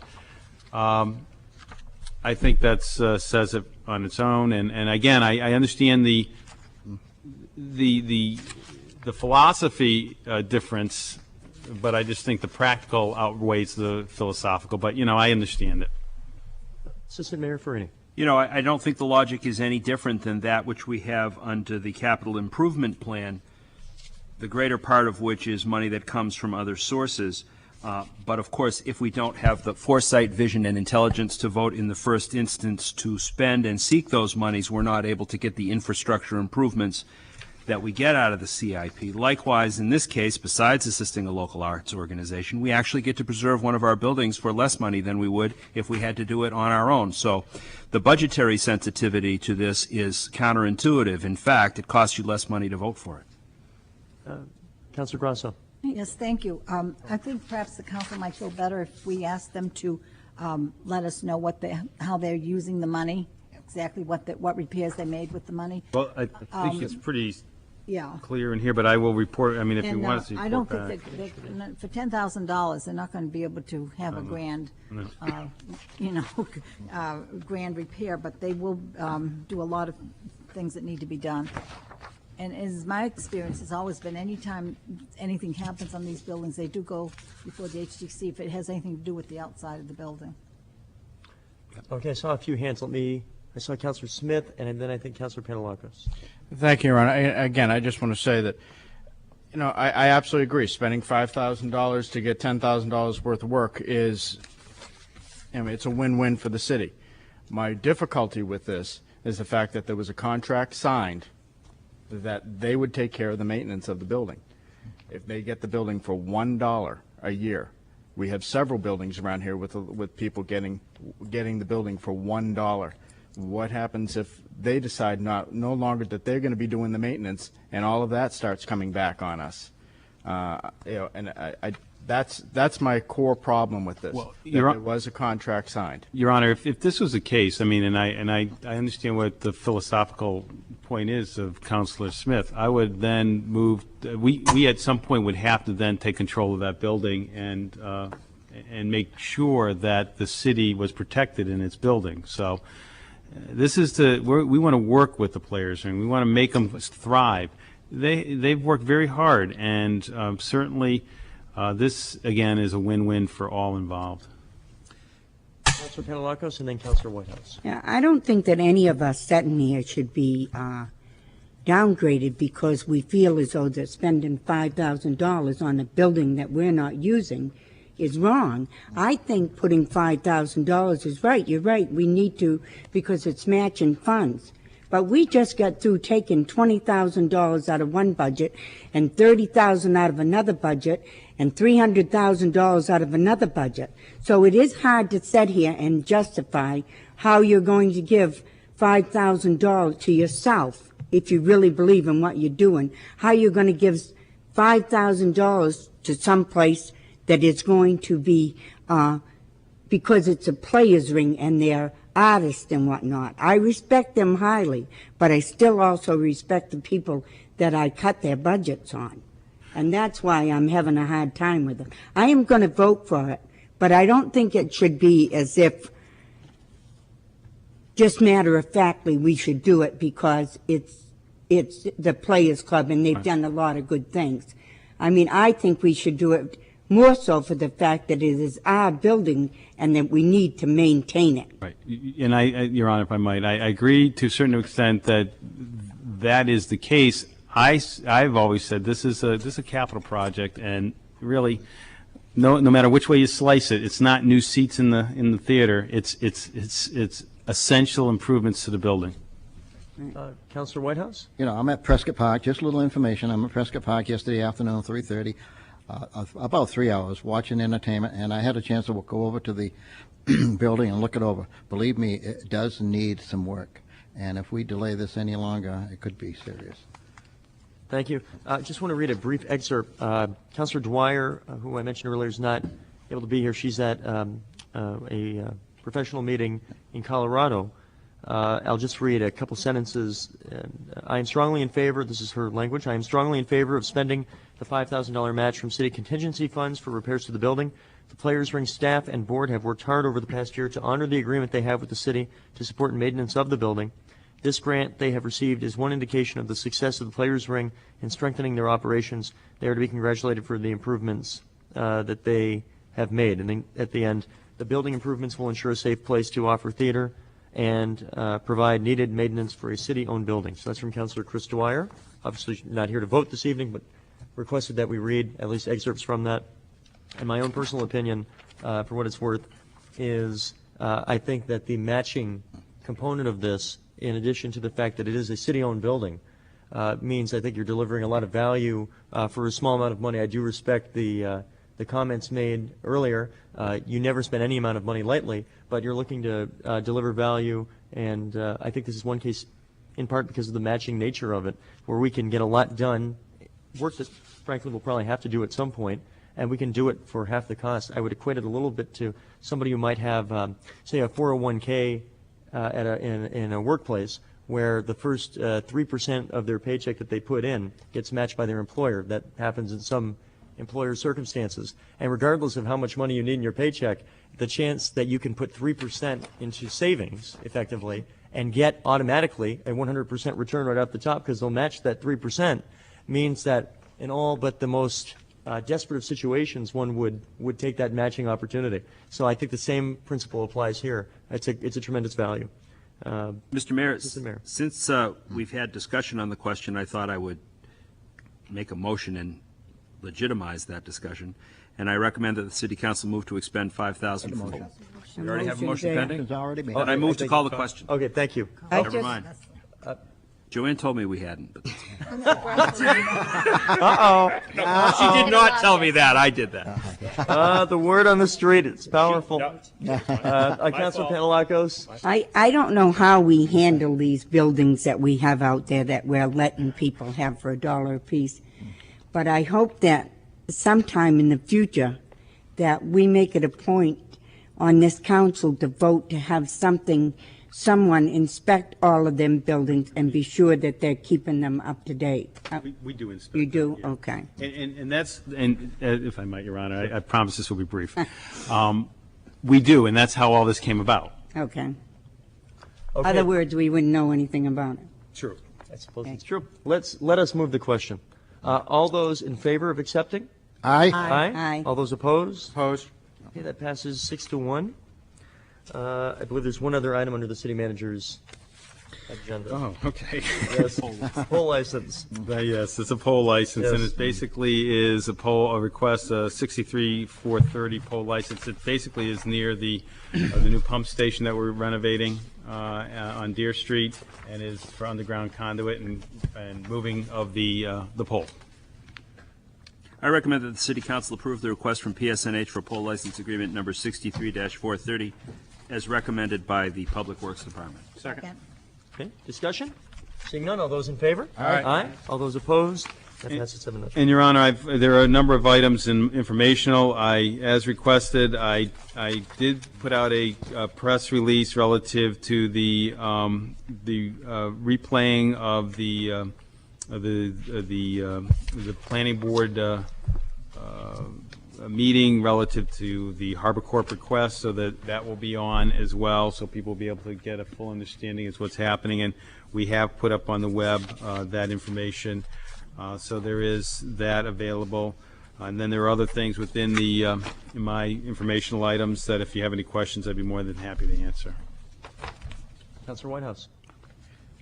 K: I think that says it on its own. And again, I understand the philosophy difference, but I just think the practical outweighs the philosophical. But, I understand it.
B: Assistant Mayor Ferrini.
M: I don't think the logic is any different than that which we have under the capital improvement plan, the greater part of which is money that comes from other sources. But of course, if we don't have the foresight, vision, and intelligence to vote in the first instance to spend and seek those monies, we're not able to get the infrastructure improvements that we get out of the CIP. Likewise, in this case, besides assisting a local arts organization, we actually get to preserve one of our buildings for less money than we would if we had to do it on our own. So the budgetary sensitivity to this is counterintuitive. In fact, it costs you less money to vote for it.
B: Councilor Grasso.
L: Yes, thank you. I think perhaps the council might feel better if we ask them to let us know how they're using the money, exactly what repairs they made with the money.
K: Well, I think it's pretty
L: Yeah.
K: clear in here, but I will report, if you want us to
L: I
K: report
L: don't think that for $10,000, they're not going to be able to have a grand, grand repair, but they will do a lot of things that need to be done. And as my experience has always been, anytime anything happens on these buildings, they do go before the HDC if it has anything to do with the outside of the building.
B: Okay, I saw a few hands. I saw Councilor Smith, and then I think Councilor Penelagos.
A: Thank you, Your Honor. Again, I just want to say that, I absolutely agree. Spending $5,000 to get $10,000 worth of work is, it's a win-win for the city. My difficulty with this is the fact that there was a contract signed that they would take care of the maintenance of the building. If they get the building for $1 a year, we have several buildings around here with people getting the building for $1. What happens if they decide no longer that they're going to be doing the maintenance, and all of that starts coming back on us? That's my core problem with this.
K: Well,
A: there was a contract signed.
K: Your Honor, if this was the case, I understand what the philosophical point is of Councilor Smith. I would then move. We at some point would have to then take control of that building and and make sure that the city was protected in its building. So this is we want to work with the players and we want to make them thrive. They've worked very hard, and certainly this again is a win-win for all involved.
B: Councilor Panalakos and then Councilor Whitehouse.
O: Yeah, I don't think that any of us sitting here should be downgraded because we feel as though that spending $5,000 on a building that we're not using is wrong. I think putting $5,000 is right. You're right. We need to, because it's matching funds. But we just got through taking $20,000 out of one budget and $30,000 out of another budget and $300,000 out of another budget. So it is hard to sit here and justify how you're going to give $5,000 to yourself if you really believe in what you're doing. How you're going to give $5,000 to some place that is going to be because it's a players ring and they're artists and whatnot. I respect them highly, but I still also respect the people that I cut their budgets on. And that's why I'm having a hard time with it. I am going to vote for it, but I don't think it should be as if just matter-of-factly we should do it because it's the Players Club and they've done a lot of good things. I mean, I think we should do it more so for the fact that it is our building and that we need to maintain it.
K: Right. And Your Honor, if I might, I agree to a certain extent that that is the case. I've always said this is a capital project, and really, no matter which way you slice it, it's not new seats in the theater. It's essential improvements to the building.
B: Councilor Whitehouse?
C: You know, I'm at Prescott Park, just a little information. I'm at Prescott Park yesterday afternoon, 3:30, about 3 hours, watching entertainment, and I had a chance to go over to the building and look it over. Believe me, it does need some work, and if we delay this any longer, it could be serious.
B: Thank you. Just want to read a brief excerpt. Councilor Dwyer, who I mentioned earlier, is not able to be here. She's at a professional meeting in Colorado. I'll just read a couple sentences. I am strongly in favor, this is her language, I am strongly in favor of spending the $5,000 match from city contingency funds for repairs to the building. The Players Ring staff and board have worked hard over the past year to honor the agreement they have with the city to support maintenance of the building. This grant they have received is one indication of the success of the Players Ring in strengthening their operations. They are to be congratulated for the improvements that they have made. And then at the end, the building improvements will ensure a safe place to offer theater and provide needed maintenance for a city-owned building. So that's from Councilor Chris Dwyer. Obviously not here to vote this evening, but requested that we read at least excerpts from that. And my own personal opinion, for what it's worth, is I think that the matching component of this, in addition to the fact that it is a city-owned building, means I think you're delivering a lot of value for a small amount of money. I do respect the comments made earlier. You never spend any amount of money lightly, but you're looking to deliver value, and I think this is one case, in part because of the matching nature of it, where we can get a lot done, work that frankly we'll probably have to do at some point, and we can do it for half the cost. I would equate it a little bit to somebody who might have, say, a 401k in a workplace where the first 3% of their paycheck that they put in gets matched by their employer. That happens in some employer circumstances. And regardless of how much money you need in your paycheck, the chance that you can put 3% into savings effectively and get automatically a 100% return right off the top because they'll match that 3% means that in all but the most desperate of situations, one would take that matching opportunity. So I think the same principle applies here. It's a tremendous value.
M: Mr. Mayor, since we've had discussion on the question, I thought I would make a motion and legitimize that discussion, and I recommend that the City Council move to expend $5,000. We already have a motion pending?
C: It's already made.
M: Oh, I move to call the question.
B: Okay, thank you.
M: Never mind. Joanne told me we hadn't. But
B: Uh-oh.
M: She did not tell me that. I did that.
B: The word on the street, it's powerful. Councilor Panalakos?
O: I don't know how we handle these buildings that we have out there that we're letting people have for $1 a piece. But I hope that sometime in the future that we make it a point on this council to vote to have something someone inspect all of them buildings and be sure that they're keeping them up to date.
K: We do inspect.
O: You do?
K: them, yeah.
O: Okay.
K: And that's, and if I might, Your Honor, I promise this will be brief. We do, and that's how all this came about.
O: Okay.
B: Okay.
O: Other words, we wouldn't know anything about it.
K: True.
B: I suppose it's true. Let us move the question. All those in favor of accepting?
C: Aye.
O: Aye.
B: All those opposed?
A: Opposed?
B: Okay, that passes 6-1. I believe there's one other item under the city manager's agenda.
K: Oh, okay.
B: Yes, poll license.
K: Yes, it's a poll license, and
B: Yes.
K: it basically is a request, a 63-430 poll license. It basically is near the new pump station that we're renovating on Deer Street, and is for underground conduit and moving of the pole.
M: I recommend that the City Council approve the request from PSNH for poll license agreement number 63-430 as recommended by the Public Works Department.
J: Second.
B: Okay, discussion? Seeing none, all those in favor?
K: Aye.
B: Aye. All those opposed? That passes 7-0.
K: And Your Honor, there are a number of items in informational. As requested, I did put out a press release relative to the replaying of the planning board meeting relative to the Harbor Corp request, so that will be on as well, so people will be able to get a full understanding of what's happening. And we have put up on the web that information, so there is that available. And then there are other things within in my informational items that if you have any questions, I'd be more than happy to answer.
B: Councilor Whitehouse.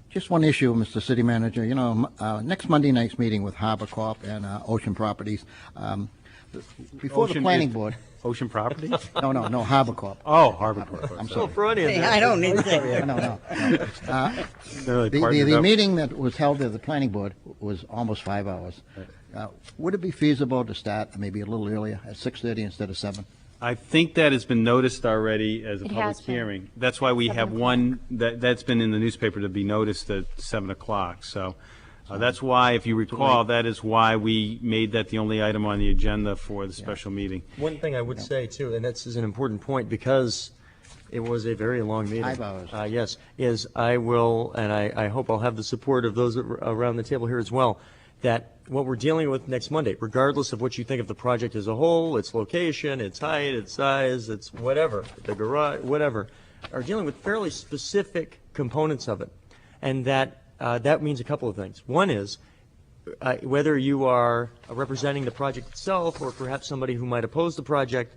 C: Just one issue, Mr. City Manager. You know, next Monday night's meeting with Harbor Corp and Ocean Properties, before the planning board.
K: Ocean Properties?
C: No, Harbor Corp.
K: Oh, Harbor Corp.
C: I'm
B: So
C: sorry.
B: Freudian.
O: I don't need that.
C: No.
K: They're really partnered
C: The
K: up.
C: meeting that was held at the planning board was almost 5 hours. Would it be feasible to start maybe a little earlier, at 6:30 instead of 7?
K: I think that has been noticed already as a
D: It
K: public
D: has been.
K: hearing. That's why we have one, that's been in the newspaper to be noticed at 7 o'clock. So that's why, if you recall, that is why we made that the only item on the agenda for the special meeting.
B: One thing I would say, too, and this is an important point, because it was a very long meeting.
C: 5 hours.
B: Yes, is I will, and I hope I'll have the support of those around the table here as well, that what we're dealing with next Monday, regardless of what you think of the project as a whole, its location, its height, its size, its whatever, the garage, whatever, are dealing with fairly specific components of it. And that means a couple of things. One is, whether you are representing the project itself, or perhaps somebody who might oppose the project,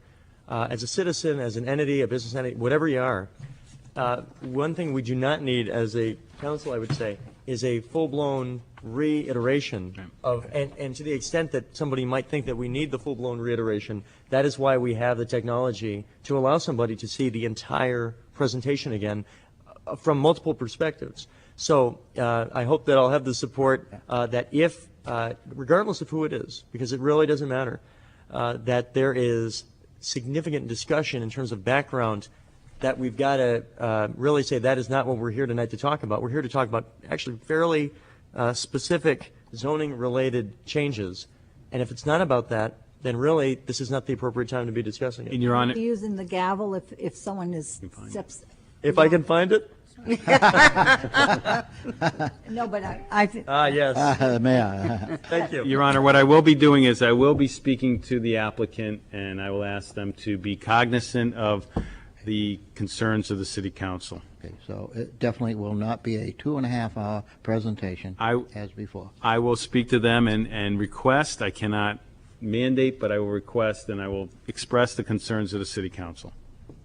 B: as a citizen, as an entity, a business entity, whatever you are, one thing we do not need as a council, I would say, is a full-blown reiteration of, and to the extent that somebody might think that we need the full-blown reiteration, that is why we have the technology to allow somebody to see the entire presentation again from multiple perspectives. So I hope that I'll have the support that if, regardless of who it is, because it really doesn't matter, that there is significant discussion in terms of background, that we've got to really say that is not what we're here tonight to talk about. We're here to talk about actually fairly specific zoning-related changes. And if it's not about that, then really this is not the appropriate time to be discussing it.
K: And Your Honor,
L: Using the gavel if someone is steps.
B: If I can find it?
L: No, but I
B: Yes.
C: Mayor.
B: Thank you.
K: Your Honor, what I will be doing is I will be speaking to the applicant, and I will ask them to be cognizant of the concerns of the city council.
C: Okay, so it definitely will not be a 2.5-hour presentation as before.
K: I will speak to them and request, I cannot mandate, but I will request and I will express the concerns of the city council.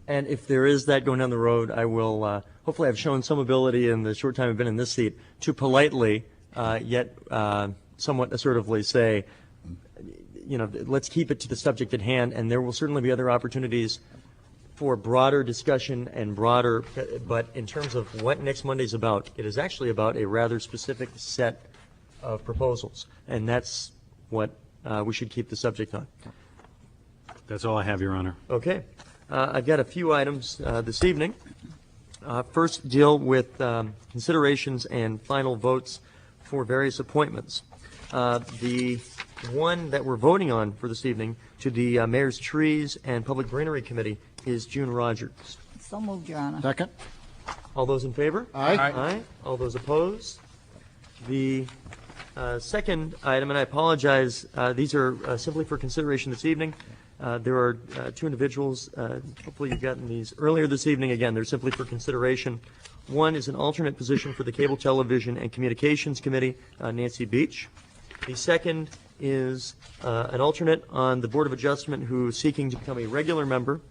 B: And if there is that going down the road, I will, hopefully I've shown some ability in the short time I've been in this seat to politely, yet somewhat assertively say, you know, let's keep it to the subject at hand, and there will certainly be other opportunities for broader discussion and broader, but in terms of what next Monday's about, it is actually about a rather specific set of proposals, and that's what we should keep the subject on.
K: That's all I have, Your Honor.
B: Okay. I've got a few items this evening. First, deal with considerations and final votes for various appointments. The one that we're voting on for this evening to the Mayor's Trees and Public Greenery Committee is June Rogers.
L: So moved, Your Honor.
C: Second?
B: All those in favor?
C: Aye.
B: Aye. All those opposed? The second item, and I apologize, these are simply for consideration this evening. There are two individuals, hopefully you've gotten these earlier this evening. Again, they're simply for consideration. One is an alternate position for the Cable Television and Communications Committee, Nancy Beach. The second is an alternate on the Board of Adjustment who is seeking to become a regular member.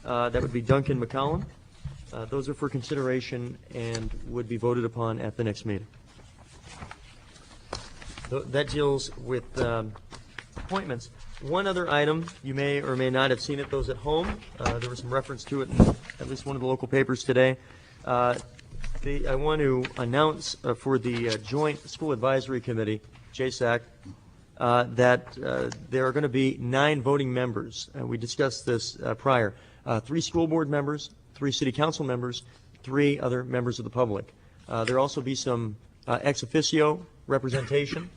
B: That would be Duncan McCollum. Those are for consideration and would be voted upon at the next meeting. That deals with appointments. One other item, you may or may not have seen it, those at home. There was some reference to it in at least one of the local papers today. I want to announce for the Joint School Advisory Committee, JSAC, that there are going to be 9 voting members. We discussed this prior. 3 school board members, 3 city council members, 3 other members of the public. There'll also be some ex officio representation.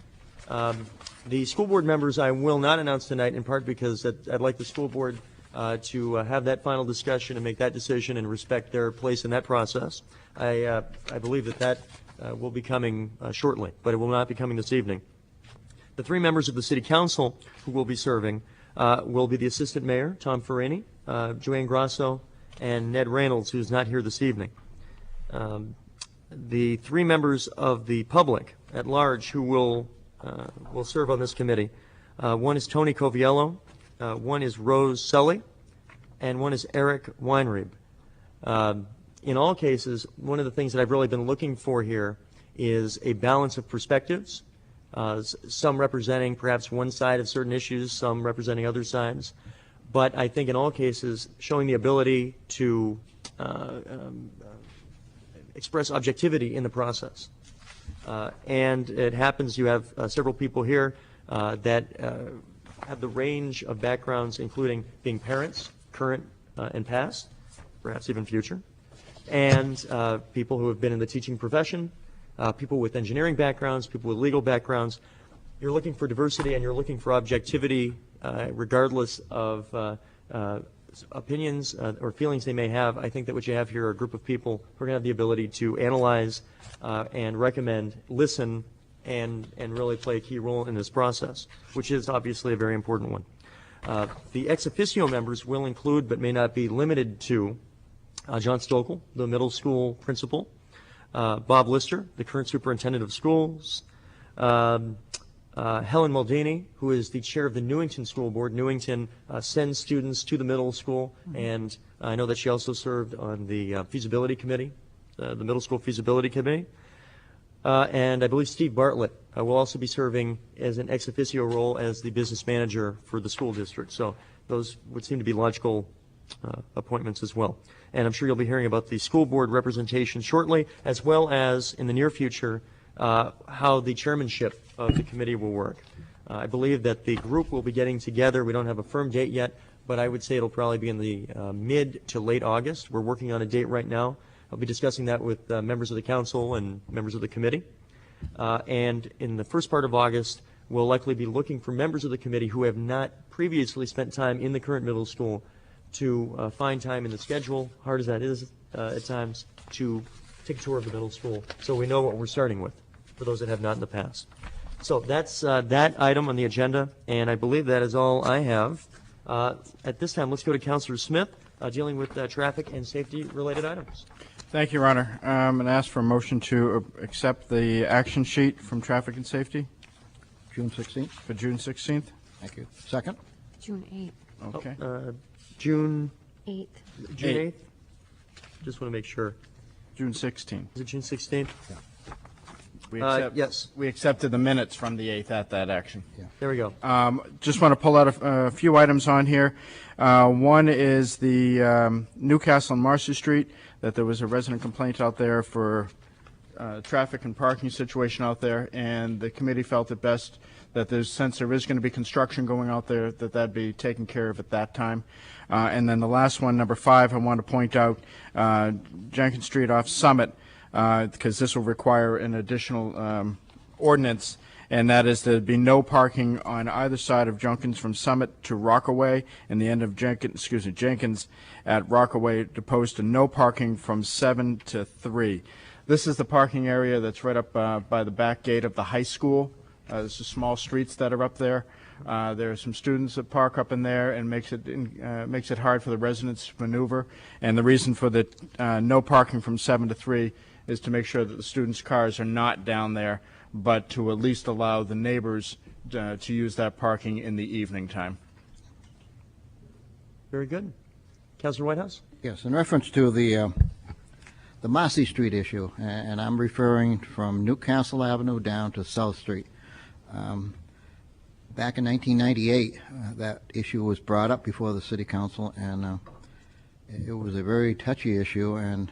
B: The school board members I will not announce tonight, in part because I'd like the school board to have that final discussion and make that decision and respect their place in that process. I believe that will be coming shortly, but it will not be coming this evening. The 3 members of the city council who will be serving will be the assistant mayor, Tom Ferrini, Joanne Grasso, and Ned Reynolds, who's not here this evening. The 3 members of the public at large who will serve on this committee. One is Tony Coviello, one is Rose Sully, and one is Eric Weinreib. In all cases, one of the things that I've really been looking for here is a balance of perspectives, some representing perhaps one side of certain issues, some representing other sides. But I think in all cases, showing the ability to express objectivity in the process. And it happens you have several people here that have the range of backgrounds, including being parents, current and past, perhaps even future, and people who have been in the teaching profession, people with engineering backgrounds, people with legal backgrounds. You're looking for diversity and you're looking for objectivity regardless of opinions or feelings they may have. I think that what you have here are a group of people who are going to have the ability to analyze and recommend, listen, and really play a key role in this process, which is obviously a very important one. The ex officio members will include, but may not be limited to, John Stokel, the middle school principal, Bob Lister, the current superintendent of schools, Helen Maldini, who is the chair of the Newington School Board. Newington sends students to the middle school, and I know that she also served on the feasibility committee, the middle school feasibility committee. And I believe Steve Bartlett will also be serving as an ex officio role as the business manager for the school district. So those would seem to be logical appointments as well. And I'm sure you'll be hearing about the school board representation shortly, as well as in the near future how the chairmanship of the committee will work. I believe that the group will be getting together. We don't have a firm date yet, but I would say it'll probably be in the mid to late August. We're working on a date right now. I'll be discussing that with members of the council and members of the committee. And in the first part of August, we'll likely be looking for members of the committee who have not previously spent time in the current middle school to find time in the schedule, hard as that is at times, to take a tour of the middle school so we know what we're starting with for those that have not in the past. So that's that item on the agenda, and I believe that is all I have. At this time, let's go to Councilor Smith, dealing with traffic and safety related items.
A: Thank you, Your Honor. I'm going to ask for a motion to accept the action sheet from Traffic and Safety.
C: June 16th.
A: For June 16th.
C: Thank you. Second?
D: June 8th.
A: Okay.
B: June
D: 8th.
B: June 8th? Just want to make sure.
A: June 16th.
B: Is it June 16th?
C: Yeah.
B: Yes.
A: We accepted the minutes from the 8th at that action.
C: Yeah.
B: There we go.
A: Just want to pull out a few items on here. One is the Newcastle and Marcy Street, that there was a resident complaint out there for traffic and parking situation out there, and the committee felt it best that since there is going to be construction going out there, that'd be taken care of at that time. And then the last one, number 5, I want to point out Jenkins Street off Summit, because this will require an additional ordinance, and that is there'd be no parking on either side of Jenkins from Summit to Rockaway, and the end of Jenkins at Rockaway, opposed to no parking from 7 to 3. This is the parking area that's right up by the back gate of the high school. There's some small streets that are up there. There are some students that park up in there, and makes it hard for the residents to maneuver. And the reason for the no parking from 7 to 3 is to make sure that the students' cars are not down there, but to at least allow the neighbors to use that parking in the evening time.
B: Very good. Councilor Whitehouse?
C: Yes, in reference to the Marcy Street issue, and I'm referring from Newcastle Avenue down to South Street. Back in 1998, that issue was brought up before the City Council, and it was a very touchy issue, and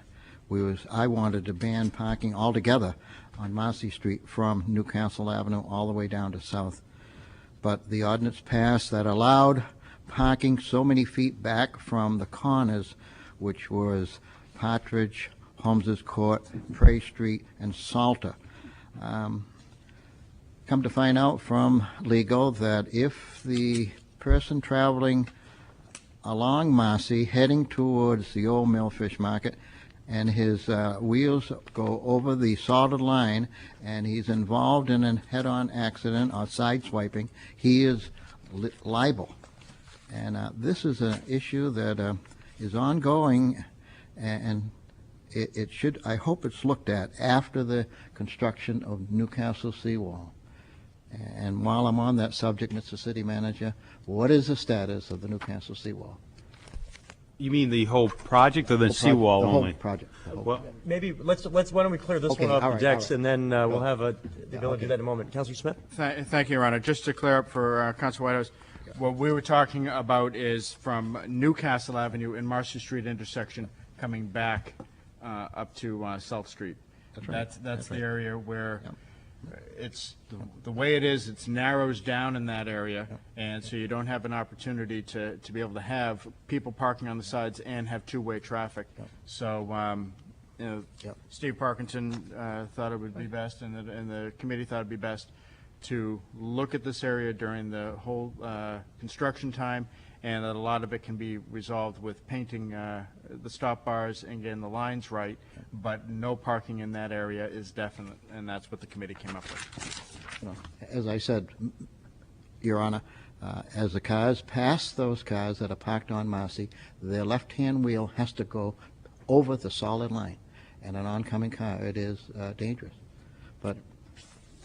C: I wanted to ban parking altogether on Marcy Street from Newcastle Avenue all the way down to South. But the ordinance passed that allowed parking so many feet back from the corners, which was Partridge, Holmes's Court, Prey Street, and Salter. Come to find out from legal that if the person traveling along Marcy heading towards the old Millfish Market and his wheels go over the solid line and he's involved in a head-on accident or sideswiping, he is liable. And this is an issue that is ongoing, and it should, I hope it's looked at after the construction of Newcastle seawall. And while I'm on that subject, Mr. City Manager, what is the status of the Newcastle seawall?
K: You mean the whole project or the seawall only?
C: The whole project.
K: Well,
B: Maybe why don't we clear this
C: Okay,
B: one off
C: all
B: the
C: right,
B: decks,
C: all right.
B: and then we'll have the ability to do that in a moment. Councilor Smith?
A: Thank you, Your Honor. Just to clear up for Councilor Whitehouse, what we were talking about is from Newcastle Avenue and Marcy Street intersection coming back up to South Street.
C: That's right.
A: That's the area where it's the way it is. It narrows down in that area, and so you don't have an opportunity to be able to have people parking on the sides and have two-way traffic. So, Steve Parkinson thought it would be best, and the committee thought it'd be best to look at this area during the whole construction time, and that a lot of it can be resolved with painting the stop bars and getting the lines right, but no parking in that area is definite, and that's what the committee came up with.
C: As I said, Your Honor, as the cars pass those cars that are parked on Marcy, their left-hand wheel has to go over the solid line, and an oncoming car, it is dangerous. But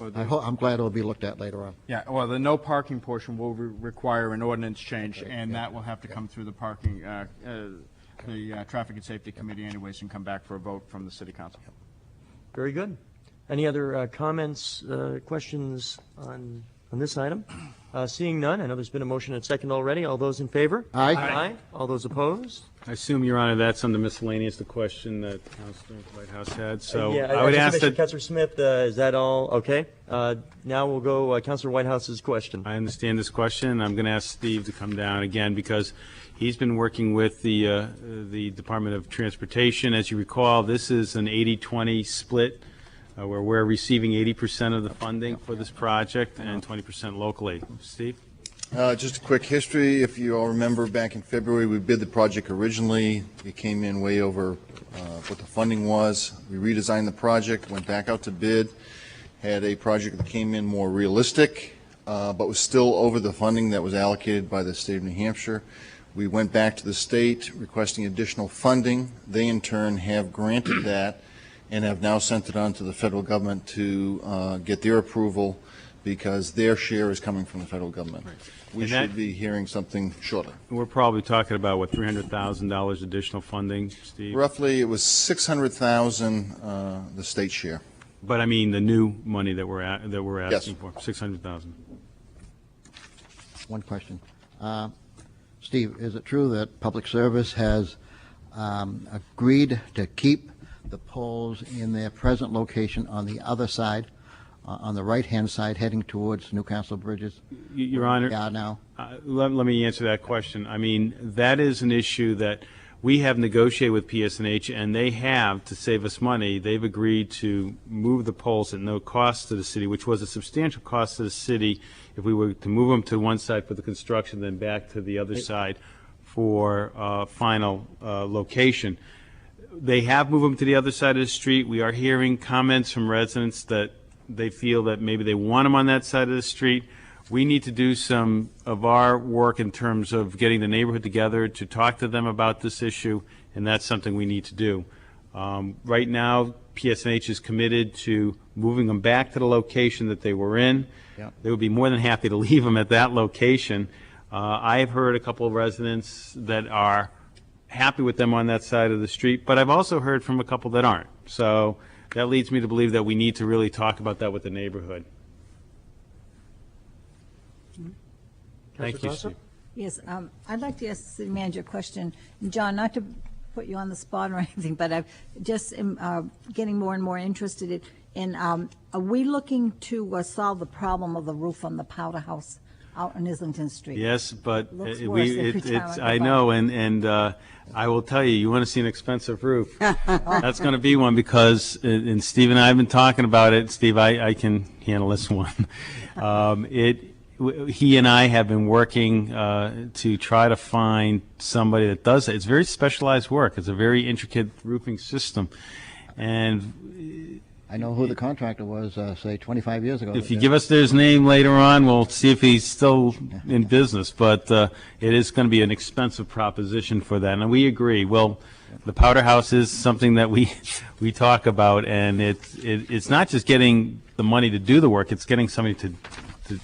C: I'm glad it'll be looked at later on.
A: Yeah, well, the no parking portion will require an ordinance change, and that will have to come through the parking, the Traffic and Safety Committee anyways, and come back for a vote from the City Council.
B: Very good. Any other comments, questions on this item? Seeing none, I know there's been a motion and second already. All those in favor?
C: Aye.
B: Aye. All those opposed?
K: I assume, Your Honor, that's under miscellaneous, the question that Councilor Whitehouse had. So
B: Yeah,
K: I would ask that.
B: Councilor Smith, is that all okay? Now we'll go Councilor Whitehouse's question.
K: I understand this question. I'm going to ask Steve to come down again because he's been working with the Department of Transportation. As you recall, this is an 80-20 split where we're receiving 80% of the funding for this project and 20% locally. Steve?
P: Just a quick history. If you all remember, back in February, we bid the project originally. It came in way over what the funding was. We redesigned the project, went back out to bid, had a project that came in more realistic, but was still over the funding that was allocated by the state of New Hampshire. We went back to the state requesting additional funding. They, in turn, have granted that and have now sent it on to the federal government to get their approval because their share is coming from the federal government. Right. We should be hearing something shortly.
K: We're probably talking about, what, $300,000 additional funding, Steve?
P: Roughly, it was $600,000, the state share.
K: But I mean the new money that we're asking for, $600,000.
C: One question. Steve, is it true that Public Service has agreed to keep the poles in their present location on the other side, on the right-hand side, heading towards Newcastle Bridges?
K: Your Honor,
C: yeah, now.
K: Let me answer that question. I mean, that is an issue that we have negotiated with PSNH, and they have, to save us money, they've agreed to move the poles at no cost to the city, which was a substantial cost to the city if we were to move them to one side for the construction, then back to the other side for final location. They have moved them to the other side of the street. We are hearing comments from residents that they feel that maybe they want them on that side of the street. We need to do some of our work in terms of getting the neighborhood together to talk to them about this issue, and that's something we need to do. Right now, PSNH is committed to moving them back to the location that they were in.
C: Yep.
K: They would be more than happy to leave them at that location. I have heard a couple of residents that are happy with them on that side of the street, but I've also heard from a couple that aren't. So that leads me to believe that we need to really talk about that with the neighborhood. Thank you, Steve.
L: Yes, I'd like to ask the city manager a question. And John, not to put you on the spot or anything, but I just am getting more and more interested in, are we looking to solve the problem of the roof on the Powder House out on Islington Street?
K: Yes, but
L: Looks worse every time
K: it's,
L: I
K: I
L: go
K: know,
L: by.
K: and I will tell you, you want to see an expensive roof. That's going to be one because, and Steve and I have been talking about it. Steve, I can handle this one. He and I have been working to try to find somebody that does it. It's very specialized work. It's a very intricate roofing system. And
C: I know who the contractor was, say, 25 years ago.
K: if you give us his name later on, we'll see if he's still in business. But it is going to be an expensive proposition for that. And we agree. Well, the Powder House is something that we talk about. And it's not just getting the money to do the work. It's getting somebody to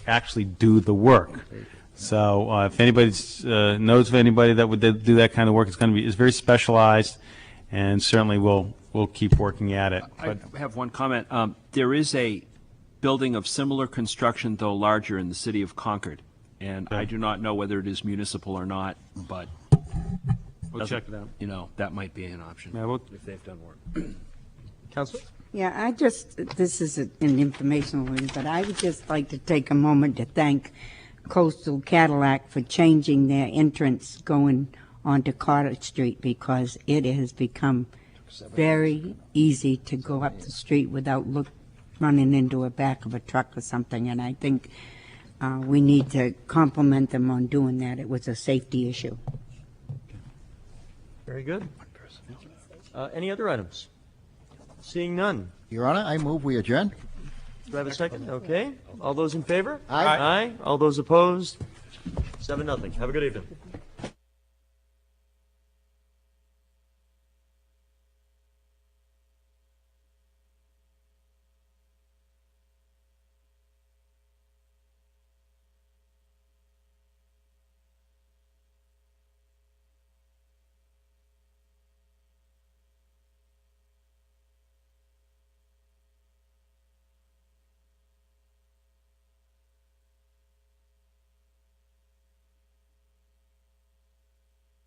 K: actually do the work. So if anybody knows of anybody that would do that kind of work, it's very specialized, and certainly we'll keep working at it.
M: I have one comment. There is a building of similar construction, though larger, in the city of Concord, and I do not know whether it is municipal or not, but
K: We'll check it out.
M: You know, that might be an option if they've done work.
B: Councilor?
O: Yeah, this is an informational one, but I would just like to take a moment to thank Coastal Cadillac for changing their entrance going onto Carter Street, because it has become very easy to go up the street without running into the back of a truck or something, and I think we need to compliment them on doing that. It was a safety issue.
B: Very good. Any other items? Seeing none.
C: Your Honor, I move we adjourn.
B: Do I have a second? Okay. All those in favor?
C: Aye.
B: Aye. All those opposed? 7-0. Have a good evening.